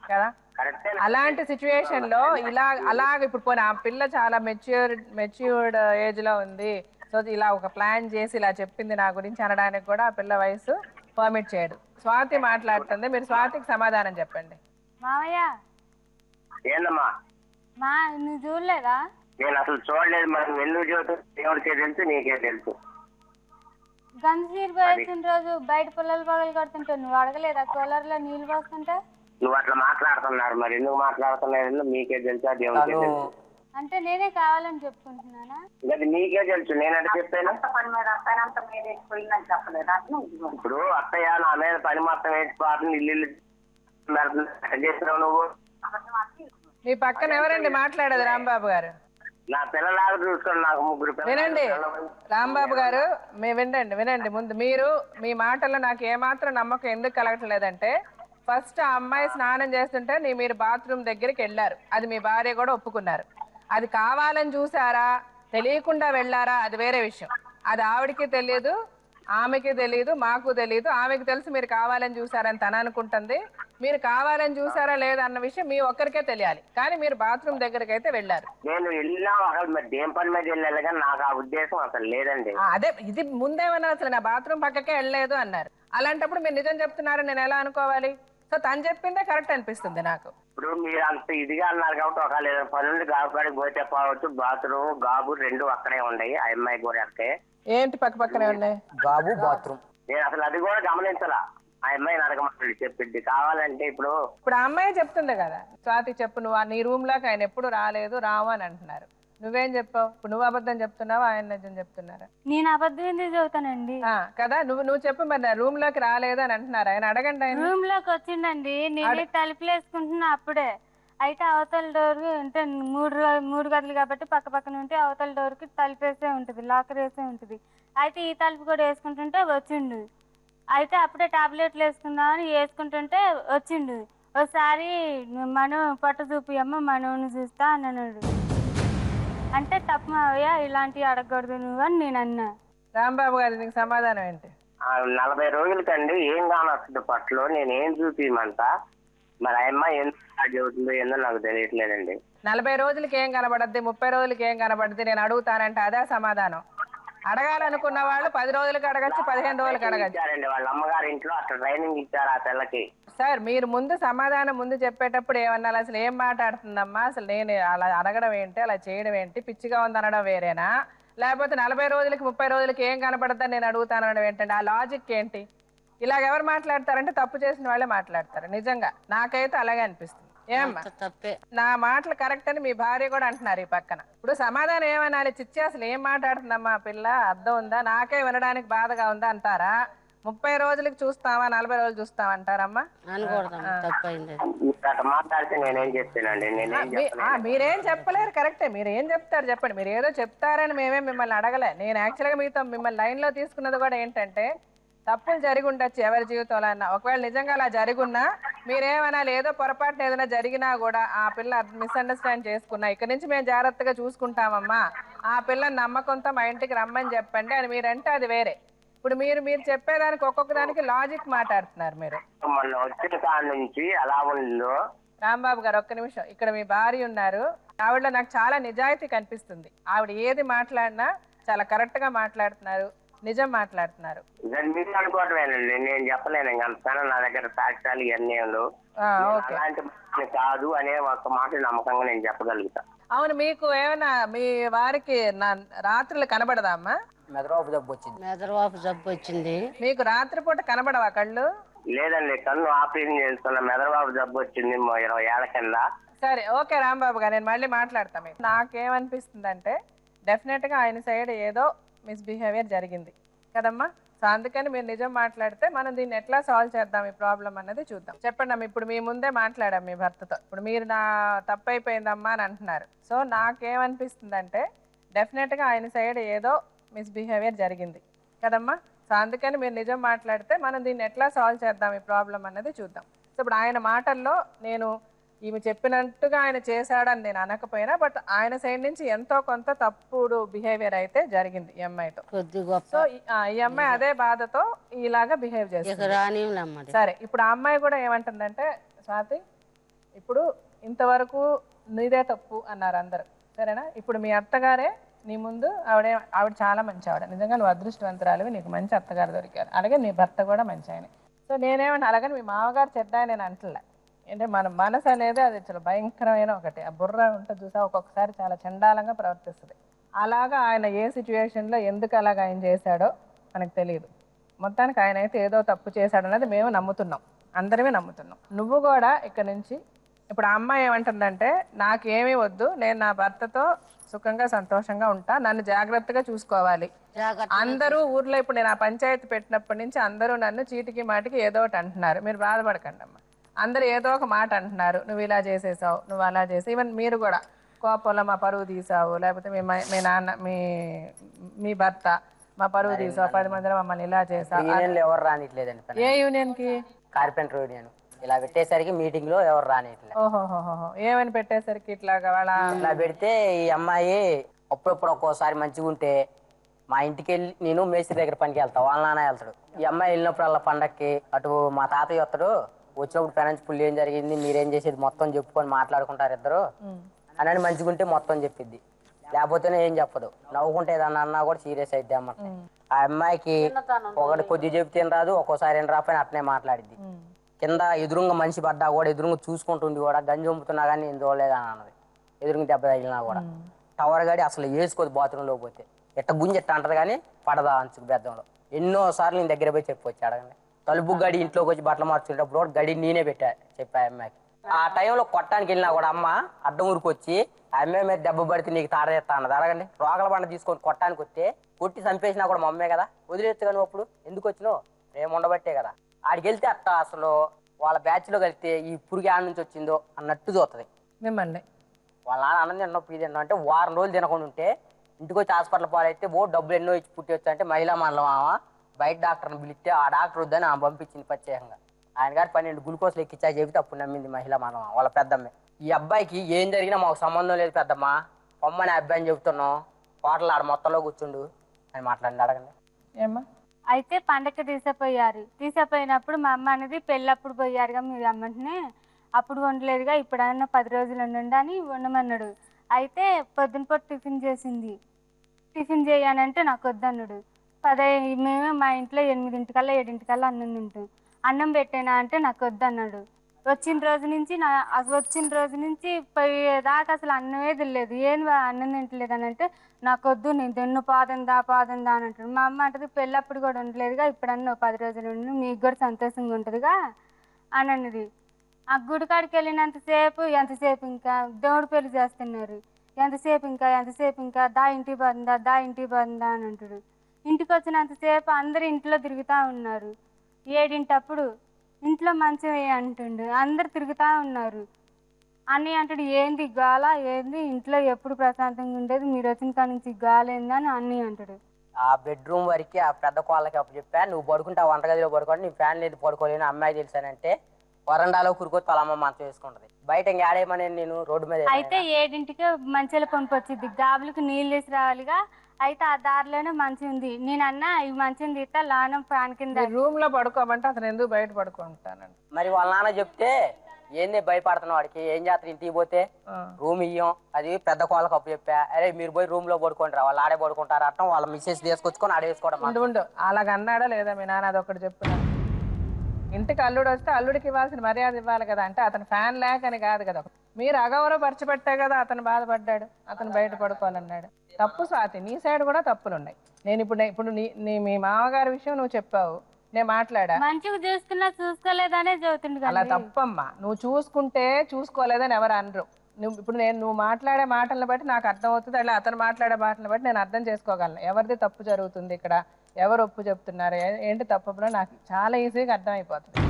కదా. అలాంటి సిచ్యువేషన్ లో అలాగ ఇప్పుడు పోనీ ఆ పిల్ల చాలా మెచ్యూర్డ్ ఏజ్ లో ఉంది, సో ఇలా ఒక ప్లాన్ చేసి ఇలా చెప్పింది నా గురించి అనడానికి కూడా ఆ పిల్ల వయసు పర్మిట్ చేయడు. స్వాతి మాట్లాడుతుంది, మీరు స్వాతికి సమాధానం చెప్పండి. మావయ్య ఏందమ్మా? నువ్వు చూడలేదా? నేను అసలు చూడలేదు. మనం ఎందుకు చూద్దాం? దేవుడికే తెలుసు, నీకే తెలుసు. గంజీరు పోయిన రోజు బయట పిల్లలు పగలు కడుతుంటే నువ్వు అడగలేదా కూలర్ లో నీళ్లు పోస్తుంటే? నువ్వు అట్లా మాట్లాడుతున్నారు, మరి ఎందుకు మాట్లాడుతున్నారు మీకే తెలుసా, దేవుడికే తెలుసు. అంటే నేనే కావాలని చెప్పుకుంటున్నానా? అది నీకే తెలుసు, నేనంటే చెప్పాను. ఇప్పుడు అత్తయ్య నా మీద పని మొత్తం వేసిపోతుంది, ఇల్లు చేస్తున్నావు నువ్వు. మీ పక్కన ఎవరండి మాట్లాడేది? రాంబాబు గారు, నా పిల్లలాగా చూసుకొని నాకు 3 వినండి. రాంబాబు గారు వినండి. ముందు మీరు మీ మాటల్లో నాకు ఏమాత్రం నమ్మకం ఎందుకు కలగట్లేదంటే, ఫస్ట్ ఆ అమ్మాయి స్నానం చేస్తుంటే మీరు బాత్రూమ్ దగ్గరికి వెళ్ళారు, అది మీ భార్య కూడా ఒప్పుకున్నారు. అది కావాలని చూసారా, తెలియకుండా వెళ్ళారా, అది వేరే విషయం. అది ఆవిడకి తెలియదు, ఆమెకి తెలియదు, మాకు తెలియదు. ఆమెకు తెలుసు మీరు కావాలని చూసారని తన అనుకుంటుంది. మీరు కావాలని చూసారా లేదా అన్న విషయం మీ ఒక్కరికే తెలియాలి, కానీ మీరు బాత్రూమ్ దగ్గరికి అయితే వెళ్ళారు. నేను వెళ్ళినా దేం పని మీద వెళ్ళాలి, కానీ నాకు ఆ ఉద్దేశం అసలు లేదండి. అదే ఇది ముందేమన్నా అసలు నా బాత్రూమ్ పక్కకే వెళ్ళలేదు అన్నారు. అలాంటప్పుడు మీరు నిజం చెప్తున్నారని నేను ఎలా అనుకోవాలి? సో తను చెప్పిందే కరెక్ట్ అనిపిస్తుంది నాకు. ఇప్పుడు మీరు అంత ఇదిగా అన్నారు కాబట్టి ఒకవేళ పనులు గాబు కాడికి పోతే పోవచ్చు, బాత్రూమ్ గాబు 2 అక్కడే ఉన్నాయి. ఆ అమ్మాయి కూడా అక్కడే. ఏంటి పక్క పక్కనే ఉన్నాయి? గాబు బాత్రూమ్. నేను అసలు అది కూడా గమనించలా. ఆ అమ్మాయి అడగమంటుంది, చెప్పింది కావాలంటే. ఇప్పుడు ఆ అమ్మాయి చెప్తుంది కదా, స్వాతి చెప్పు, నువ్వు నీ రూమ్ లోకి ఆయన ఎప్పుడు రాలేదు, రావు అని అంటున్నారు. నువ్వేం చెప్పావు? ఇప్పుడు నువ్వు అబద్ధం చెప్తున్నావా, ఆయన నిజం చెప్తున్నారా? నేను అబద్ధం ఎందుకు చెబుతానండి కదా. నువ్వు చెప్పు మరి, రూమ్ లోకి రాలేదు అని అంటున్నారు. ఆయన అడగండి. ఆయన రూమ్ లోకి వచ్చిండండి, నేనే తలుపులు వేసుకుంటున్నా అప్పుడే. అయితే అవతల డోర్ అంటే 3 గదులు కాబట్టి పక్క పక్కన ఉంటే అవతల డోర్ కి తలుపు వేసే ఉంటుంది, లాకర్ వేసే ఉంటుంది. అయితే ఈ తలుపు కూడా వేసుకుంటుంటే వచ్చిండు. అయితే అప్పుడే టాబ్లెట్లు వేసుకుందామని వేసుకుంటుంటే వచ్చిండు. ఒకసారి మనం పట్టు చూపియమ్మ, మనవుని చూస్తా అని అన్నాడు. అంటే తప్పు మావయ్య, ఇలాంటివి అడగకూడదు నువ్వు అని నేను అన్నా. రాంబాబు గారు నీకు సమాధానం ఏంటి? 40 రోజులకండి ఏం కానొస్తుంది పట్లో, నేను ఏం చూపించమంటా. మరి ఆ అమ్మాయి ఎందుకు చెబుతుందో ఏందో నాకు తెలియట్లేదండి. 40 రోజులకి ఏం కనబడద్ది, 30 రోజులకి ఏం కనబడద్ది నేను అడుగుతానంటే అదే సమాధానం. అడగాలనుకున్న వాళ్ళు 10 రోజులకి అడగచ్చు, 15 రోజులకి అడగచ్చు. వాళ్ళ అమ్మగారి ఇంట్లో అట్లా ట్రైనింగ్ ఇచ్చారు ఆ పిల్లకి. సార్ మీరు ముందు సమాధానం ముందు చెప్పేటప్పుడు ఏమన్నా అసలు ఏం మాట్లాడుతుందమ్మా, అసలు నేను అలా అడగడం ఏంటి, అలా చేయడం ఏంటి, పిచ్చిగా ఉంది అనడం వేరేనా, లేకపోతే 40 రోజులకి 30 రోజులకి ఏం కనపడద్దని నేను అడుగుతాను అనడం ఏంటండి? ఆ లాజిక్ ఏంటి? ఇలాగ ఎవరు మాట్లాడతారంటే తప్పు చేసిన వాళ్ళే మాట్లాడతారు. నిజంగా నాకైతే అలాగే అనిపిస్తుంది. ఏమ్మా నా మాటలు కరెక్ట్ అని మీ భార్య కూడా అంటున్నారు ఈ పక్కన. ఇప్పుడు సమాధానం ఏమనాలి? చిచ్చి అసలు ఏం మాట్లాడుతుందమ్మా పిల్ల, అర్థం ఉందా, నాకే వినడానికి బాధగా ఉందా అంటారా? 30 రోజులకి చూస్తావా, 40 రోజులు చూస్తావా అంటారమ్మా? మీరేం చెప్పలేరు, కరెక్టే. మీరు ఏం చెప్తారు చెప్పండి. మీరు ఏదో చెప్తారని మేమే మిమ్మల్ని అడగలే. నేను యాక్చువల్గా మీతో మిమ్మల్ని లైన్లో తీసుకున్నది కూడా ఏంటంటే, తప్పులు జరిగి ఉండొచ్చు ఎవరి జీవితంలో అన్నా. ఒకవేళ నిజంగా అలా జరిగున్నా మీరేమనాలి, ఏదో పొరపాటున ఏదైనా జరిగినా కూడా ఆ పిల్ల మిస్అండర్స్టాండ్ చేసుకున్నా, ఇక్కడి నుంచి మేము జాగ్రత్తగా చూసుకుంటామమ్మా, ఆ పిల్లని నమ్మకంతో మా ఇంటికి రమ్మని చెప్పండి అని మీరంటే అది వేరే. ఇప్పుడు మీరు చెప్పేదానికి ఒక్కొక్క దానికి లాజిక్ మాట్లాడుతున్నారు మీరు. రాంబాబు గారు ఒక్క నిమిషం, ఇక్కడ మీ భార్య ఉన్నారు, ఆవిడలో నాకు చాలా నిజాయితీ కనిపిస్తుంది. ఆవిడ ఏది మాట్లాడినా చాలా కరెక్ట్ గా మాట్లాడుతున్నారు. నిజం మాట్లాడుతున్నారు. దాన్ని మీరు అనుకోవటమేనండి, నేను చెప్పలేను. ఇంకా అంతకన్నా నా దగ్గర సాక్ష్యాలు ఇవన్నీ ఉండవు. అలాంటి మనిషిని కాదు అనే ఒక మాట నమ్మకంగా నేను చెప్పగలుగుతా. అవును, మీకు ఏమైనా మీ వారికి రాత్రులు కనబడదా అమ్మా? మెదడువాపు జబ్బు వచ్చింది. మీకు రాత్రిపూట కనబడవా కళ్ళు? లేదండి, కన్ను ఆపరేషన్ చేసుకున్న మెదడువాపు జబ్బు వచ్చింది 20 ఏళ్ల కింద. సరే, ఓకే రాంబాబు గారు, నేను మళ్ళీ మాట్లాడతాను. నాకేమనిపిస్తుంది అంటే డెఫినెట్ గా ఆయన సైడ్ ఏదో మిస్బిహేవియర్ జరిగింది కదమ్మా. సో అందుకని మీరు నిజం మాట్లాడితే మనం దీన్ని ఎట్లా సాల్వ్ చేద్దాం ఈ ప్రాబ్లం అన్నది చూద్దాం. చెప్పండి అమ్మ, ఇప్పుడు మీ ముందే మాట్లాడాం మీ భర్తతో. ఇప్పుడు మీరు నా తప్పైపోయిందమ్మా అని అంటున్నారు. సో నాకేమనిపిస్తుంది అంటే డెఫినెట్ గా ఆయన సైడ్ ఏదో మిస్బిహేవియర్ జరిగింది కదమ్మా. సో అందుకని మీరు నిజం మాట్లాడితే మనం దీన్ని ఎట్లా సాల్వ్ చేద్దాం ఈ ప్రాబ్లం అన్నది చూద్దాం. సో ఇప్పుడు ఆయన మాటల్లో నేను ఈమె చెప్పినట్టుగా ఆయన చేశాడని నేను అనకపోయినా, బట్ ఆయన సైడ్ నుంచి ఎంతో కొంత తప్పుడు బిహేవియర్ అయితే జరిగింది ఈ అమ్మాయితో. సో ఈ అమ్మాయి అదే బాధతో ఇలాగా బిహేవ్ చేస్తుంది. సరే, ఇప్పుడు ఆ అమ్మాయి కూడా ఏమంటుందంటే, స్వాతి ఇప్పుడు ఇంతవరకు నీదే తప్పు అన్నారు అందరు, సరేనా? ఇప్పుడు మీ అత్తగారే నీ ముందు ఆవిడ చాలా మంచి ఆవిడ, నిజంగా నువ్వు అదృష్టవంతురాలివి, నీకు మంచి అత్తగారు దొరికారు, అలాగే నీ భర్త కూడా మంచి ఆయన. సో నేనేమంటే అలాగని మీ మామగారు చెడ్డ నేను అంటలే. అంటే మన మనసు అనేది అది చాలా భయంకరమైన ఒకటి. ఆ బుర్ర ఉంటుంది చూసా, ఒక్కొక్కసారి చాలా చండాలంగా ప్రవర్తిస్తుంది. అలాగా ఆయన ఏ సిచ్యువేషన్లో ఎందుకు అలాగ ఆయన చేశాడో మనకు తెలియదు. మొత్తానికి ఆయన అయితే ఏదో తప్పు చేశాడు అనేది మేము నమ్ముతున్నాం, అందరమే నమ్ముతున్నాం. నువ్వు కూడా ఇక్కడ నుంచి ఇప్పుడు ఆ అమ్మాయి ఏమంటుందంటే, నాకేమీ వద్దు, నేను నా భర్తతో సుఖంగా సంతోషంగా ఉంటా, నన్ను జాగ్రత్తగా చూసుకోవాలి. అందరూ ఊర్లో ఇప్పుడు నేను ఆ పంచాయతీ పెట్టినప్పటి నుంచి అందరూ నన్ను చీటికి మాటికి ఏదో ఒకటి అంటున్నారు. మీరు బాధపడకండి అమ్మ, అందరు ఏదో ఒక మాట అంటున్నారు, నువ్వు ఇలా చేసేసావు, నువ్వు అలా చేసావు. ఈవెన్ మీరు కూడా కోపంలో మా పరువు తీసావు, లేకపోతే మీ నాన్న మీ భర్త మా పరువు తీసావు, 10 మందిలో మమ్మల్ని ఇలా చేసావు. ఎవరు రానిట్లేదండి. ఏ యూనియన్ కి? Carpenter union. ఇలా పెట్టేసరికి మీటింగ్ లో ఎవరు రానిట్లేదు. ఓహోహోహో, ఏమని పెట్టేసరికి ఇట్లాగా ఇలా పెడితే ఈ అమ్మాయి అప్పుడప్పుడు ఒక్కోసారి మంచిగా ఉంటే మా ఇంటికి వెళ్ళి నేను మేస్త్రి దగ్గర పనికి వెళ్తాను, వాళ్ళ నాన్న వెళ్తాడు. ఈ అమ్మాయి వెళ్ళినప్పుడు అలా పండక్కి అటు మా తాతయ్య వస్తాడు, వచ్చినప్పుడు పెనంచి పుల్లి ఏం జరిగింది, మీరేం చేసేది మొత్తం చెప్పుకొని మాట్లాడుకుంటారు ఇద్దరు అని మంచిగా ఉంటే మొత్తం చెప్పిద్ది, లేకపోతేనే ఏం చెప్పదు. నవ్వుకుంటే ఏదన్నా అన్నా కూడా సీరియస్ అయితే అమ్మ. ఆ అమ్మాయికి ఒకటి కొద్ది చెప్తే రాదు, ఒక్కోసారి ఏం రాపోయినా అట్నే మాట్లాడిద్ది. కింద ఎదురుంగా మనిషి పడ్డా కూడా ఎదురుంగా చూసుకుంటుండి కూడా గంజి వంపుతున్నా కానీ నేను చూడలేదని అన్నది. ఎదురుంగా దెబ్బ తగిలినా కూడా టవర్ గాడి అసలు వేసుకోదు, బాత్రూంలో పోతే ఎట్ట గుంజి ఎట్ట అంటది కానీ పడదా అంచుకు బెద్దంలో. ఎన్నోసార్లు నేను దగ్గర పోయి చెప్పొచ్చు అడగండి. తలుపు గడి ఇంట్లోకి వచ్చి బట్టలు మార్చుకునేటప్పుడు కూడా గడి నేనే చెప్పా అమ్మాయికి. ఆ టైంలో కొట్టడానికి వెళ్ళినా కూడా అమ్మ అడ్డం ఊరికి ఆ అమ్మాయి మీద దెబ్బ పడితే నీకు తాడేస్తా అన్నది. అడగండి, రోగల బండ తీసుకొని కొట్టడానికి వస్తే కొట్టి చంపేసినా కూడా మా అమ్మే కదా, వదిలేచ్చు కానీ అప్పుడు ఎందుకు వచ్చినావు, ప్రేమ ఉండబట్టే కదా. ఆడికి వెళ్తే అట్ట అసలు వాళ్ళ బ్యాచ్ లో కలిస్తే ఈ పురుగు ఆడ నుంచి వచ్చిందో అన్నట్టు చూస్తుంది మిమ్మల్ని. వాళ్ళ నాన్న అన్నం తిన్నప్పుడు ఇది అంటే వారం రోజులు తినకుండా ఉంటే ఇంటికి వచ్చి హాస్పిటల్ పాలైతే డబ్బులు ఎన్నో ఇచ్చి పుట్టి వచ్చా అంటే మహిళా మండలం ఆమె బయట డాక్టర్ని పిలిస్తే ఆ డాక్టర్ వద్దని ఆమె పంపించింది ప్రత్యేకంగా. ఆయన గారు 12 గ్లూకోజ్లు ఎక్కిచ్చా చెబితే అప్పుడు నమ్మింది మహిళా మండలం వాళ్ళ పెద్దమ్మ. ఈ అబ్బాయికి ఏం జరిగినా మాకు సంబంధం లేదు పెద్దమ్మ, పొమ్మని అబ్బాయిని చెబుతున్నాం, హోటల్ ఆడ మొత్తంలో కూర్చుండు అని మాట్లాడింది. అడగండి ఏమ్మా. అయితే పండగ తీసేపోయినప్పుడు మా అమ్మ అనేది పెళ్ళప్పుడు పోయారుగా మీరు అమ్మంటనే, అప్పుడు వండలేదుగా, ఇప్పుడన్నా 10 రోజులు ఉండండి అని వండమన్నాడు. అయితే పొద్దున పూట టిఫిన్ చేసింది, టిఫిన్ చేయానంటే నాకు వద్దన్నాడు. మేము మా ఇంట్లో 8 7 అన్నం తింటాం, అన్నం పెట్టేనా అంటే నాకు వద్దన్నాడు. వచ్చిన రోజు నుంచి పోయేదాకా అసలు అన్నమే తినలేదు. ఏం అన్నం తింటలేదు అని అంటే నాకు వద్దు, నేను తిన్ను, పాదందా అని అంటాడు. మా అమ్మ అంటది, పెళ్ళప్పుడు కూడా ఉండలేదుగా, ఇప్పుడన్నా 10 రోజులు ఉండి మీకు కూడా సంతోషంగా ఉంటుందిగా అని అన్నది. ఆ గుడికాడికి వెళ్ళినంతసేపు ఎంతసేపు ఇంకా దేవుడు పెళ్లి చేస్తున్నారు, ఎంతసేపు ఇంకా దా ఇంటికి పోతుందా అని అంటాడు. ఇంటికి వచ్చినంతసేపు అందరు ఇంట్లో తిరుగుతూ ఉన్నారు. 7 ఇంట్లో మంచిగా అంటుండు, అందరు తిరుగుతూ ఉన్నారు. అన్నయ్య అంటాడు, ఏంది గాల, ఏంది ఇంట్లో ఎప్పుడు ప్రశాంతంగా ఉండేది, మీరు వచ్చిన కాడ నుంచి గాలేందని అన్నయ్య అంటాడు. ఆ బెడ్రూమ్ వరకు ఆ పెద్ద కోళ్ళకి అప్పుడు చెప్పా, నువ్వు పడుకుంటే ఆ వంటగదిలో పడుకోండి, నీ ఫ్యాన్ లేదు పడుకోలేను, అమ్మాయి తెలుసానంటే వరండాలో కురుకొచ్చి వాళ్ళ అమ్మ మంచం వేసుకుంటది. బయట ఇంకా ఆడేమని నేను రోడ్డు మీద. అయితే 7ంటికి మంచిగా పంపొచ్చింది, గాబులకు నీళ్ళు వేసి రావాలిగా. అయితే ఆ దారిలోనే మంచి ఉంది, నేను అన్నా ఈ మంచిని తీస్తా లానం ఫ్యాన్ కింద రూమ్ లో పడుకోమంటే అతను ఎందుకు బయట పడుకుంటానండి. మరి వాళ్ళ నాన్న చెప్తే ఏంది భయపడుతున్నావు వాడికి, ఏం చేస్తారు ఇంటికి పోతే రూమ్ ఇయ్యం, అది పెద్ద కోళ్ళకి అప్పు చెప్పా, అరే మీరు పోయి రూమ్ లో పడుకోండి రా, వాళ్ళు ఆడే పడుకుంటారు అట్టం, వాళ్ళ మిస్సెస్ తీసుకొచ్చుకొని ఆడేసుకోవడం. ఉండు అలాగ అన్నాడా లేదా మీ నాన్న? అదొకటి చెప్తున్నా. ఇంటికి అల్లుడు వస్తే అల్లుడికి ఇవ్వాల్సిన మర్యాద ఇవ్వాలి కదా. అంటే అతను ఫ్యాన్ లేక అని కాదు కదా, మీరు అగౌరవపరచబట్టే కదా అతను బాధపడ్డాడు, అతను బయట పడుకోవాలన్నాడు. తప్పు స్వాతి, నీ సైడ్ కూడా తప్పులు ఉన్నాయి. నేను ఇప్పుడు మీ మామగారి విషయం నువ్వు చెప్పావు, నేను మాట్లాడా. మంచిగా చూసుకున్నా చూసుకోలేదనే చదువుతుంది అలా తప్పమ్మా. నువ్వు చూసుకుంటే చూసుకోలేదని ఎవరు అనరు. నువ్వు మాట్లాడే మాటలను బట్టి నాకు అర్థం అవుతుంది, అలా అతను మాట్లాడే మాటలను బట్టి నేను అర్థం చేసుకోగలను ఎవరిది తప్పు జరుగుతుంది ఇక్కడ, ఎవరు ఒప్పు చెప్తున్నారు, ఏంటి తప్పులో నాకు చాలా ఈజీగా అర్థమైపోతుంది.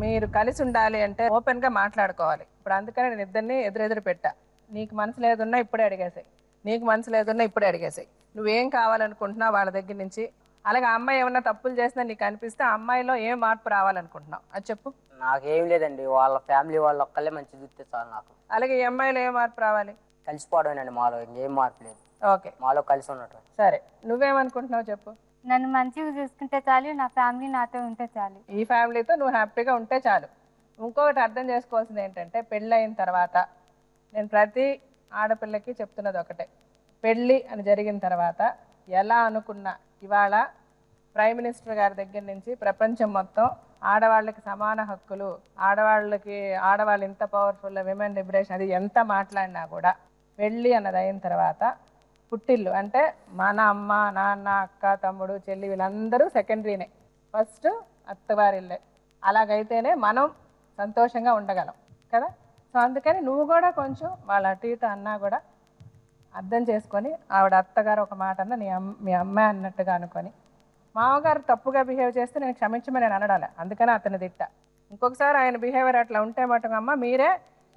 మీరు కలిసి ఉండాలి అంటే ఓపెన్గా మాట్లాడుకోవాలి. ఇప్పుడు అందుకని నేను ఇద్దరిని ఎదురెదురు పెట్టా. నీకు మనసు లేదున్నా ఇప్పుడే అడిగేసాయి, నీకు మనసు లేదున్నా ఇప్పుడే అడిగేసాయి. నువ్వేం కావాలనుకుంటున్నావు వాళ్ళ దగ్గర నుంచి. అలాగే ఆ అమ్మాయి ఏమన్నా తప్పులు చేసినా నీకు అనిపిస్తే ఆ అమ్మాయిలో ఏం మార్పు రావాలనుకుంటున్నావు అది చెప్పు. నాకేం లేదండి, వాళ్ళ ఫ్యామిలీ వాళ్ళు ఒక్కళ్ళే మంచి చూస్తే చాలు నాకు. అలాగే ఈ అమ్మాయిలో ఏం మార్పు రావాలి? కలిసిపోవడమేనండి మాలో, ఇంకేం మార్పు లేదు. ఓకే, మాలో కలిసి ఉండటం. సరే, నువ్వేమనుకుంటున్నావు చెప్పు. నన్ను మంచిగా చూసుకుంటే చాలు, నా ఫ్యామిలీ నాతో ఉంటే చాలు. ఈ ఫ్యామిలీతో నువ్వు హ్యాపీగా ఉంటే చాలు. ఇంకొకటి అర్థం చేసుకోవాల్సింది ఏంటంటే, పెళ్ళైన తర్వాత నేను ప్రతి ఆడపిల్లకి చెప్తున్నది ఒకటే, పెళ్ళి అని జరిగిన తర్వాత ఎలా అనుకున్నా ఇవాళ ప్రైమ్ మినిస్టర్ గారి దగ్గర నుంచి ప్రపంచం మొత్తం ఆడవాళ్ళకి సమాన హక్కులు, ఆడవాళ్ళు ఇంత పవర్ఫుల్, విమెన్ లిబరేషన్, అది ఎంత మాట్లాడినా కూడా పెళ్ళి అన్నది అయిన తర్వాత పుట్టిల్లు అంటే మన అమ్మ నాన్న అక్క తమ్ముడు చెల్లి వీళ్ళందరూ సెకండరీనే, ఫస్ట్ అత్తవారిల్లే. అలాగైతేనే మనం సంతోషంగా ఉండగలం కదా. సో అందుకని నువ్వు కూడా కొంచెం వాళ్ళ అటు ఇటు అన్నా కూడా అర్థం చేసుకొని, ఆవిడ అత్తగారు ఒక మాట అన్న మీ అమ్మాయి అన్నట్టుగా అనుకొని, మామగారు తప్పుగా బిహేవ్ చేస్తే నేను క్షమించమని నేను అనడాలి, అందుకని అతను తిట్టా. ఇంకొకసారి ఆయన బిహేవియర్ అట్లా ఉంటే మటుకు అమ్మ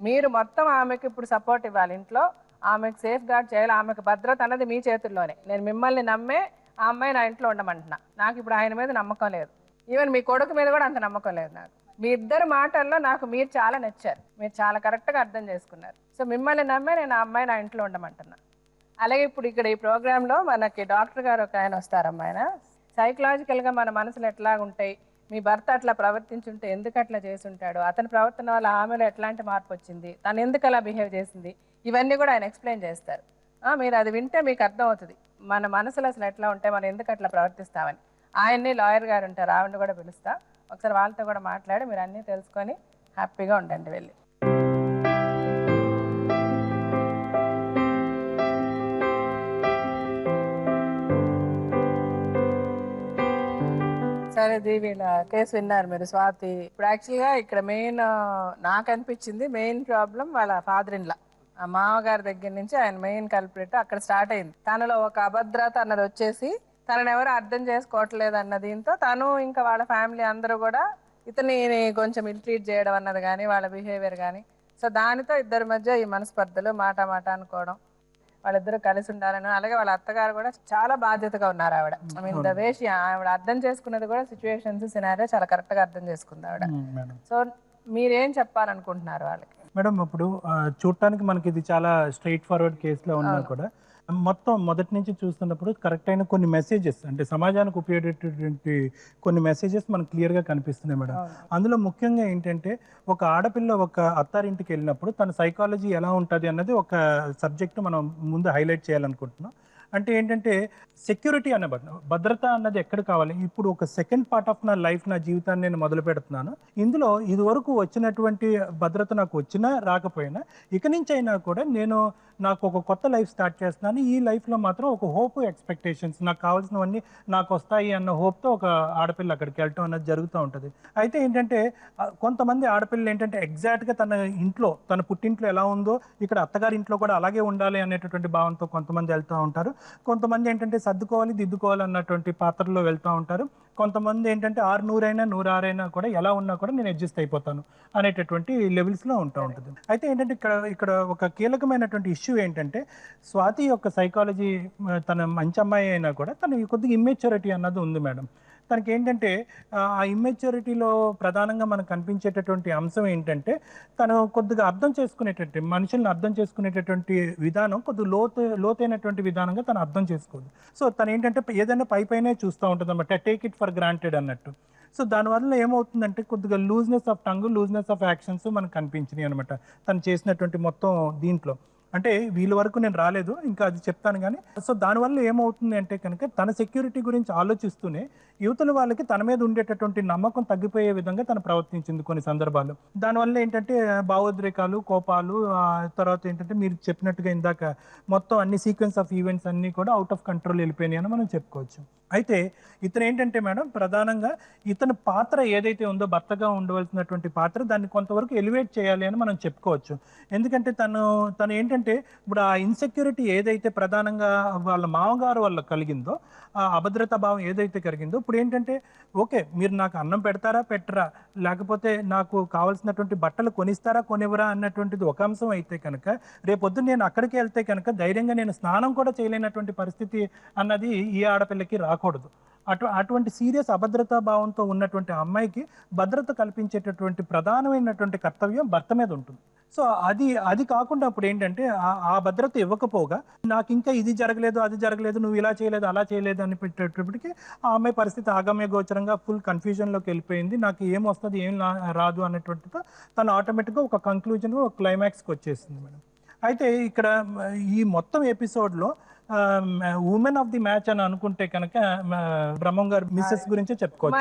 మీరు మొత్తం ఆమెకి ఇప్పుడు సపోర్ట్ ఇవ్వాలి, ఇంట్లో ఆమెకు సేఫ్ గార్డ్ చేయాలి, ఆమెకు భద్రత అన్నది మీ చేతుల్లోనే. నేను మిమ్మల్ని నమ్మే ఆ అమ్మాయి నా ఇంట్లో ఉండమంటున్నా, నాకు ఇప్పుడు ఆయన మీద నమ్మకం లేదు, ఈవెన్ మీ కొడుకు మీద కూడా అంత నమ్మకం లేదు నాకు. మీ ఇద్దరు మాటల్లో నాకు మీరు చాలా నచ్చారు, మీరు చాలా కరెక్ట్గా అర్థం చేసుకున్నారు. సో మిమ్మల్ని నమ్మే నేను ఆ అమ్మాయి నా ఇంట్లో ఉండమంటున్నా. అలాగే ఇప్పుడు ఇక్కడ ఈ ప్రోగ్రాంలో మనకి డాక్టర్ గారు ఒక ఆయన వస్తారమ్మా. ఆయన సైకలాజికల్గా మన మనసులు ఎట్లా ఉంటాయి, మీ భర్త అట్లా ప్రవర్తించుంటే ఎందుకు అట్లా చేసుంటాడు, అతని ప్రవర్తన వల్ల ఆమెలో ఎట్లాంటి మార్పు వచ్చింది, తను ఎందుకు అలా బిహేవ్ చేసింది, ఇవన్నీ కూడా ఆయన ఎక్స్ప్లెయిన్ చేస్తారు. మీరు అది వింటే మీకు అర్థం అవుతుంది మన మనసులు అసలు ఎట్లా ఉంటాయి, మనం ఎందుకు అట్లా ప్రవర్తిస్తామని. ఆయన్ని లాయర్ గారు ఉంటారు, ఆవిడని కూడా పిలుస్తా, ఒకసారి వాళ్ళతో కూడా మాట్లాడి మీరు అన్నీ తెలుసుకొని హ్యాపీగా ఉండండి వెళ్ళి. సరే వీళ్ళ కేసు విన్నారు మీరు, స్వాతి. ఇప్పుడు యాక్చువల్గా ఇక్కడ మెయిన్ నాకు అనిపించింది మెయిన్ ప్రాబ్లం వాళ్ళ ఫాదర్ ఇన్ లా, ఆ మామగారి దగ్గర నుంచి ఆయన మెయిన్ కల్ప్రిట్ అక్కడ స్టార్ట్ అయింది. తనలో ఒక అభద్రత అన్నది వచ్చేసి తనని ఎవరు అర్థం చేసుకోవట్లేదు అన్న దీంతో తను ఇంకా వాళ్ళ ఫ్యామిలీ అందరూ కూడా ఇతని కొంచెం ఇల్ట్రీట్ చేయడం అన్నది కానీ వాళ్ళ బిహేవియర్ కానీ, సో దానితో ఇద్దరి మధ్య ఈ మనస్పర్ధలు మాట అనుకోవడం, వాళ్ళిద్దరూ కలిసి ఉండాలని. అలాగే వాళ్ళ అత్తగారు కూడా చాలా బాధ్యతగా ఉన్నారు. ఆవిడ ఐ మీన్ ద వే ఆవిడ అర్థం చేసుకున్నది కూడా సిచ్యువేషన్స్ సినారియో చాలా కరెక్ట్గా అర్థం చేసుకుంది ఆవిడ. సో మీరేం చెప్పాలనుకుంటున్నారు వాళ్ళకి? మేడం, ఇప్పుడు చూడటానికి మనకి ఇది చాలా స్ట్రైట్ ఫార్వర్డ్ కేసులో ఉన్నా కూడా మొత్తం మొదటి నుంచి చూస్తున్నప్పుడు కరెక్ట్ అయిన కొన్ని మెసేజెస్, అంటే సమాజానికి ఉపయోగపడేటటువంటి కొన్ని మెసేజెస్ మనకు క్లియర్గా కనిపిస్తున్నాయి మేడం. అందులో ముఖ్యంగా ఏంటంటే ఒక ఆడపిల్ల ఒక అత్తారింటికి వెళ్ళినప్పుడు తన సైకాలజీ ఎలా ఉంటుంది అన్నది ఒక సబ్జెక్ట్ మనం ముందు హైలైట్ చేయాలనుకుంటున్నాం. అంటే ఏంటంటే సెక్యూరిటీ అనే భద్రత అన్నది ఎక్కడ కావాలి. ఇప్పుడు ఒక సెకండ్ పార్ట్ ఆఫ్ నా లైఫ్, నా జీవితాన్ని నేను మొదలు పెడుతున్నాను. ఇందులో ఇదివరకు వచ్చినటువంటి భద్రత నాకు వచ్చినా రాకపోయినా ఇక నుంచి అయినా కూడా నాకు ఒక కొత్త లైఫ్ స్టార్ట్ చేస్తున్నాను. ఈ లైఫ్లో మాత్రం ఒక హోప్, ఎక్స్పెక్టేషన్స్, నాకు కావాల్సినవన్నీ నాకు వస్తాయి అన్న హోప్తో ఒక ఆడపిల్ల అక్కడికి వెళ్ళటం అన్నది జరుగుతూ ఉంటుంది. అయితే ఏంటంటే కొంతమంది ఆడపిల్లలు ఏంటంటే ఎగ్జాక్ట్గా తన పుట్టింట్లో ఎలా ఉందో ఇక్కడ అత్తగారి ఇంట్లో కూడా అలాగే ఉండాలి అనేటటువంటి భావంతో కొంతమంది వెళ్తూ ఉంటారు. కొంతమంది ఏంటంటే సర్దుకోవాలి, దిద్దుకోవాలి అన్నటువంటి పాత్రలో వెళ్తూ ఉంటారు. కొంతమంది ఏంటంటే 600 అయినా 106 అయినా కూడా ఎలా ఉన్నా కూడా నేను అడ్జస్ట్ అయిపోతాను అనేటటువంటి లెవెల్స్లో ఉంటూ ఉంటుంది. అయితే ఏంటంటే ఇక్కడ ఒక కీలకమైనటువంటి ఇష్యూ ఏంటంటే స్వాతి యొక్క సైకాలజీ, తన మంచి అమ్మాయి అయినా కూడా తన కొద్దిగా ఇమ్మెచ్యూరిటీ అన్నది ఉంది మేడం. తనకి ఏంటంటే ఆ ఇమ్మెచ్యూరిటీలో ప్రధానంగా మనకు కనిపించేటటువంటి అంశం ఏంటంటే తను కొద్దిగా మనుషుల్ని అర్థం చేసుకునేటటువంటి విధానం కొద్దిగా లోతైనటువంటి విధానంగా తను అర్థం చేసుకోదు. సో తను ఏంటంటే ఏదైనా పైనే చూస్తూ ఉంటుంది అన్నమాట, టేక్ ఇట్ ఫర్ గ్రాంటెడ్ అన్నట్టు. సో దానివల్ల ఏమవుతుందంటే కొద్దిగా looseness of tongue, looseness of actions మనకు కనిపించినాయి అనమాట తను చేసినటువంటి మొత్తం దీంట్లో. అంటే వీళ్ళ వరకు నేను రాలేదు, ఇంకా అది చెప్తాను కానీ. సో దానివల్ల ఏమవుతుంది అంటే కనుక తన సెక్యూరిటీ గురించి ఆలోచిస్తూనే యువతల వాళ్ళకి తన మీద ఉండేటటువంటి నమ్మకం తగ్గిపోయే విధంగా తను ప్రవర్తించింది కొన్ని సందర్భాల్లో. దానివల్ల ఏంటంటే భావోద్రేకాలు, కోపాలు, తర్వాత ఏంటంటే మీరు చెప్పినట్టుగా ఇందాక మొత్తం అన్ని సీక్వెన్స్ ఆఫ్ ఈవెంట్స్ అన్నీ కూడా అవుట్ ఆఫ్ కంట్రోల్ వెళ్ళిపోయినాయి అని మనం చెప్పుకోవచ్చు. అయితే ఇతను ఏంటంటే మేడం ప్రధానంగా ఇతని పాత్ర ఏదైతే ఉందో భర్తగా ఉండవలసినటువంటి పాత్ర దాన్ని కొంతవరకు ఎలివేట్ చేయాలి అని మనం చెప్పుకోవచ్చు. ఎందుకంటే తను ఏంటంటే ఇప్పుడు ఆ ఇన్సెక్యూరిటీ ఏదైతే ప్రధానంగా వాళ్ళ మామగారు వల్ల కలిగిందో, ఆ అభద్రతా భావం ఏదైతే కలిగిందో, ఇప్పుడు ఏంటంటే ఓకే మీరు నాకు అన్నం పెడతారా పెట్టరా, లేకపోతే నాకు కావాల్సినటువంటి బట్టలు కొనిస్తారా కొనివ్వరా అన్నటువంటిది ఒక అంశం అయితే కనుక, రేపొద్దు నేను అక్కడికి వెళ్తే కనుక ధైర్యంగా నేను స్నానం కూడా చేయలేనటువంటి పరిస్థితి అన్నది ఈ ఆడపిల్లకి రాకూడదు. అటువంటి సీరియస్ అభద్రతా భావంతో ఉన్నటువంటి అమ్మాయికి భద్రత కల్పించేటటువంటి ప్రధానమైనటువంటి కర్తవ్యం భర్త మీద ఉంటుంది. సో అది కాకుండా అప్పుడు ఏంటంటే ఆ భద్రత ఇవ్వకపోగా నాకు ఇంకా ఇది జరగలేదు, అది జరగలేదు, నువ్వు ఇలా చేయలేదు, అలా చేయలేదు అని పెట్టేటప్పటికి ఆ అమ్మాయి పరిస్థితి ఆగమ్య గోచరంగా ఫుల్ కన్ఫ్యూజన్లోకి వెళ్ళిపోయింది. నాకు ఏం వస్తుంది ఏం రాదు అనేటువంటితో తను ఆటోమేటిక్గా ఒక కంక్లూజన్, ఒక క్లైమాక్స్కి వచ్చేసింది మేడం. అయితే ఇక్కడ ఈ మొత్తం ఎపిసోడ్లో ఉమెన్ ఆఫ్ ది మ్యాచ్ అని అనుకుంటే కనుక బ్రహ్మం గారు మిస్సెస్ గురించే చెప్పుకోవచ్చు.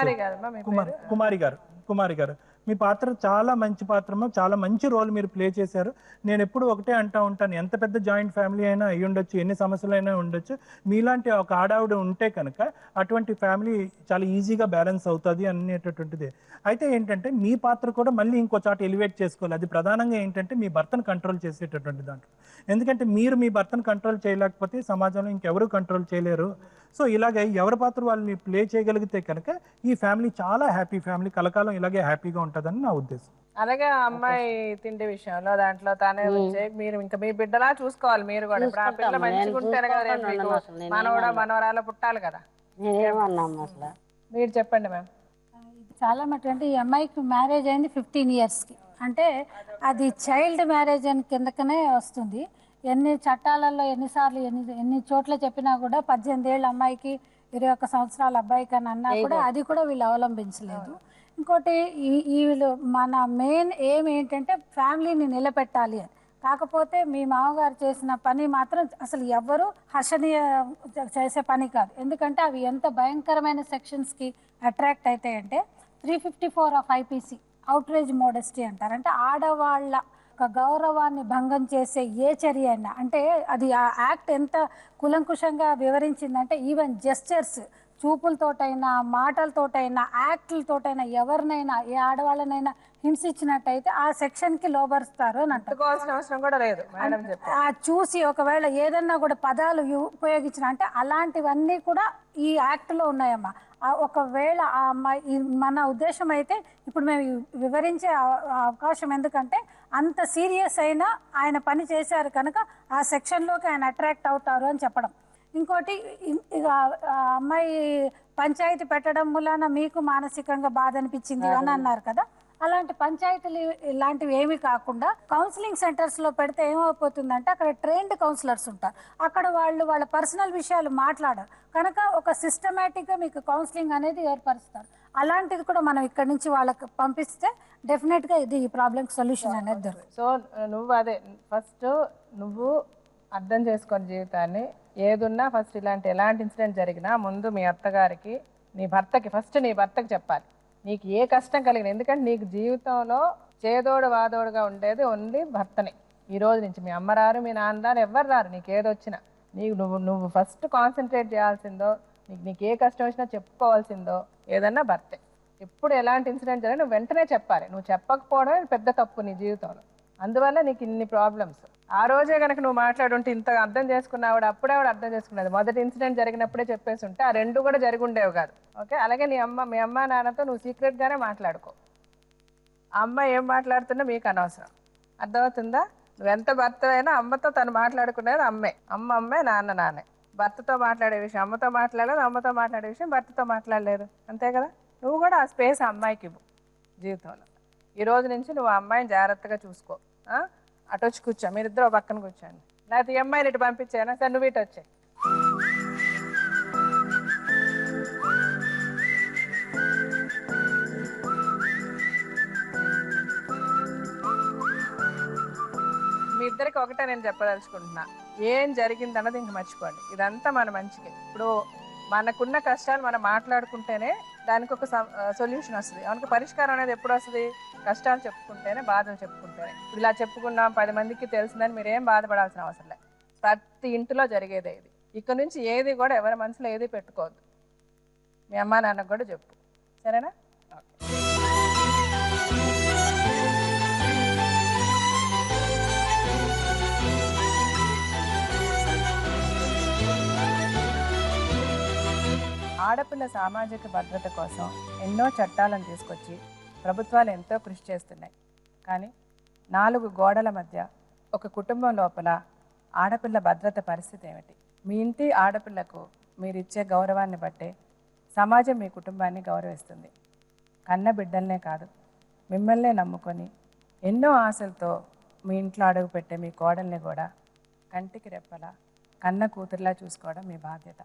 కుమారి గారు మీ పాత్ర చాలా మంచి పాత్రమో, చాలా మంచి రోల్ మీరు ప్లే చేశారు. నేను ఎప్పుడు ఒకటే అంటూ ఉంటాను, ఎంత పెద్ద జాయింట్ ఫ్యామిలీ అయినా అయ్యి ఉండొచ్చు, ఎన్ని సమస్యలైనా ఉండొచ్చు, మీలాంటి ఒక ఆడావిడ ఉంటే కనుక అటువంటి ఫ్యామిలీ చాలా ఈజీగా బ్యాలెన్స్ అవుతుంది అనేటటువంటిది. అయితే ఏంటంటే మీ పాత్ర కూడా మళ్ళీ ఇంకో చాట ఎలివేట్ చేసుకోవాలి. అది ప్రధానంగా ఏంటంటే మీ భర్తను కంట్రోల్ చేసేటటువంటి దాంట్లో. ఎందుకంటే మీరు మీ భర్తను కంట్రోల్ చేయలేకపోతే సమాజంలో ఇంకెవరు కంట్రోల్ చేయలేరు. సో ఇలాగే ఎవరి పాత్ర వాళ్ళని ప్లే చేయగలిగితే కనుక ఈ ఫ్యామిలీ చాలా హ్యాపీ ఫ్యామిలీ, కలకాలం ఇలాగే హ్యాపీగా ఉంటుందని నా ఉద్దేశం. అలాగే అమ్మాయి తిండి విషయంలో దాంట్లో తానే వచ్చే మీరు ఇంకా మీ బిడ్డలా చూసుకోవాలి. మీరు కూడా ఇప్పుడు ఆ పిల్ల మంచిగా ఉంటేనే కదా రేపు మీకు మనవడా మనవరాలు పుట్టాలి కదా. మీరు చెప్పండి మ్యామ్. చాలా మటుకు అంటే ఈ అమ్మాయికి మ్యారేజ్ అయింది 15 yearsకి, అంటే అది చైల్డ్ మ్యారేజ్ అని కిందకనే వస్తుంది. ఎన్ని చట్టాలలో ఎన్నిసార్లు ఎన్ని చోట్ల చెప్పినా కూడా 18 ఏళ్ళ అమ్మాయికి 21 సంవత్సరాల అబ్బాయికి అని అన్నా కూడా అది కూడా వీళ్ళు అవలంబించలేదు. ఇంకోటి వీళ్ళు మన మెయిన్ ఎయిమ్ ఏంటంటే ఫ్యామిలీని నిలబెట్టాలి అని. కాకపోతే మీ మామగారు చేసిన పని మాత్రం అసలు ఎవ్వరూ హర్షణీయ చేసే పని కాదు. ఎందుకంటే అవి ఎంత భయంకరమైన సెక్షన్స్కి అట్రాక్ట్ అవుతాయంటే 354 ఆఫ్ IPC అవుట్రేజ్ మోడెస్టీ అంటారు. అంటే ఆడవాళ్ళ ఒక గౌరవాన్ని భంగం చేసే ఏ చర్య అయినా, అంటే అది ఆ యాక్ట్ ఎంత కులంకుశంగా వివరించిందంటే ఈవెన్ జెస్చర్స్, చూపులతోటైనా మాటలతోటైనా యాక్ట్లతోటైనా ఎవరినైనా ఏ ఆడవాళ్ళనైనా హింసించినట్టయితే ఆ సెక్షన్కి లోబరుస్తారు అని అంటారు. చూసి ఒకవేళ ఏదన్నా కూడా పదాలు ఉపయోగించిన అంటే అలాంటివన్నీ కూడా ఈ యాక్ట్లో ఉన్నాయమ్మా. ఒకవేళ ఆ అమ్మాయి, మన ఉద్దేశం అయితే ఇప్పుడు మేము వివరించే అవకాశం ఎందుకంటే అంత సీరియస్ అయినా ఆయన పని చేశారు కనుక ఆ సెక్షన్లోకి ఆయన అట్రాక్ట్ అవుతారు అని చెప్పడం. ఇంకోటి ఇక అమ్మాయి పంచాయతీ పెట్టడం మూలాన మీకు మానసికంగా బాధ అనిపించింది అని అన్నారు కదా, అలాంటి పంచాయతీలు ఇలాంటివి ఏమీ కాకుండా కౌన్సిలింగ్ సెంటర్స్లో పెడితే ఏమైపోతుందంటే అక్కడ ట్రైన్డ్ కౌన్సిలర్స్ ఉంటారు, అక్కడ వాళ్ళ పర్సనల్ విషయాలు మాట్లాడరు కనుక ఒక సిస్టమేటిక్గా మీకు కౌన్సిలింగ్ అనేది ఏర్పరుస్తారు. అలాంటిది కూడా మనం ఇక్కడ నుంచి వాళ్ళకి పంపిస్తే డెఫినెట్గా ఇది ఈ ప్రాబ్లమ్ సొల్యూషన్ అనేది దొరుకుతుంది. సో నువ్వు అదే ఫస్ట్ నువ్వు అర్థం చేసుకొని జీవితాన్ని ఏదున్నా ఫస్ట్ ఎలాంటి ఇన్సిడెంట్ జరిగినా ముందు మీ అత్తగారికి, నీ భర్తకి, ఫస్ట్ నీ భర్తకి చెప్పాలి నీకు ఏ కష్టం కలిగిన. ఎందుకంటే నీకు జీవితంలో చేదోడు వాదోడుగా ఉండేది ఓన్లీ భర్తనే. ఈ రోజు నుంచి మీ అమ్మ రారు, మీ నాన్న రారు, ఎవరు రారు. నీకు ఏదొచ్చినా నువ్వు ఫస్ట్ కాన్సన్ట్రేట్ చేయాల్సిందో, నీకు ఏ కష్టం వచ్చినా చెప్పుకోవాల్సిందో ఏదన్నా భర్తే. ఎప్పుడు ఎలాంటి ఇన్సిడెంట్ జరిగినా నువ్వు వెంటనే చెప్పాలి. నువ్వు చెప్పకపోవడమే పెద్ద తప్పు నీ జీవితంలో. అందువల్ల నీకు ఇన్ని ప్రాబ్లమ్స్. ఆ రోజే కనుక నువ్వు మాట్లాడుంటే ఇంత అర్థం చేసుకున్నావు, అప్పుడే ఆవిడ అర్థం చేసుకున్నది. మొదటి ఇన్సిడెంట్ జరిగినప్పుడే చెప్పేసి ఉంటే ఆ రెండు కూడా జరిగి ఉండేవి కాదు. ఓకే, అలాగే మీ అమ్మ నాన్నతో నువ్వు సీక్రెట్గానే మాట్లాడుకో. ఆ అమ్మ ఏం మాట్లాడుతున్నా మీకు అనవసరం. అర్థమవుతుందా? నువ్వెంత భర్త అయినా అమ్మతో తను మాట్లాడుకునేది అమ్మే, నాన్నే. భర్తతో మాట్లాడే విషయం అమ్మతో మాట్లాడలేదు, అమ్మతో మాట్లాడే విషయం భర్తతో మాట్లాడలేదు. అంతే కదా? నువ్వు కూడా ఆ స్పేస్ అమ్మాయికి ఇవ్వు జీవితంలో. ఈ రోజు నుంచి నువ్వు ఆ అమ్మాయిని జాగ్రత్తగా చూసుకో. అటు వచ్చి కూర్చో, మీరిద్దరు పక్కన కూర్చోండి. లేకపోతే ఈ అమ్మాయిని ఇటు పంపించేనా? సరే నువ్వు ఇటు వచ్చాయి. ఇద్దరికి ఒకటే నేను చెప్పదలుచుకుంటున్నా, ఏం జరిగింది అన్నది ఇంక మర్చిపోండి. ఇదంతా మన మంచికి. ఇప్పుడు మనకున్న కష్టాలు మనం మాట్లాడుకుంటేనే దానికి ఒక సొల్యూషన్ వస్తుంది. మనకు పరిష్కారం అనేది ఎప్పుడు వస్తుంది? కష్టాలు చెప్పుకుంటేనే, బాధలు చెప్పుకుంటేనే. ఇలా చెప్పుకున్నాం 10 మందికి తెలిసిందని మీరు ఏం బాధపడాల్సిన అవసరం లేదు. ప్రతి ఇంటిలో జరిగేదే ఇది. ఇక్కడ నుంచి ఏది కూడా ఎవరి మనసులో ఏది పెట్టుకోవద్దు. మీ అమ్మా నాన్నకు కూడా చెప్పు, సరేనా? ఆడపిల్ల సామాజిక భద్రత కోసం ఎన్నో చట్టాలను తీసుకొచ్చి ప్రభుత్వాలు ఎంతో కృషి చేస్తున్నాయి. కానీ 4 గోడల మధ్య ఒక కుటుంబం లోపల ఆడపిల్ల భద్రత పరిస్థితి ఏమిటి? మీ ఇంటి ఆడపిల్లకు మీరు ఇచ్చే గౌరవాన్ని బట్టే సమాజం మీ కుటుంబాన్ని గౌరవిస్తుంది. కన్న బిడ్డలనే కాదు, మిమ్మల్నే నమ్ముకొని ఎన్నో ఆశలతో మీ ఇంట్లో అడుగు పెట్టే మీ కోడల్ని కూడా కంటికి రెప్పలా కన్న కూతురులా చూసుకోవడం మీ బాధ్యత.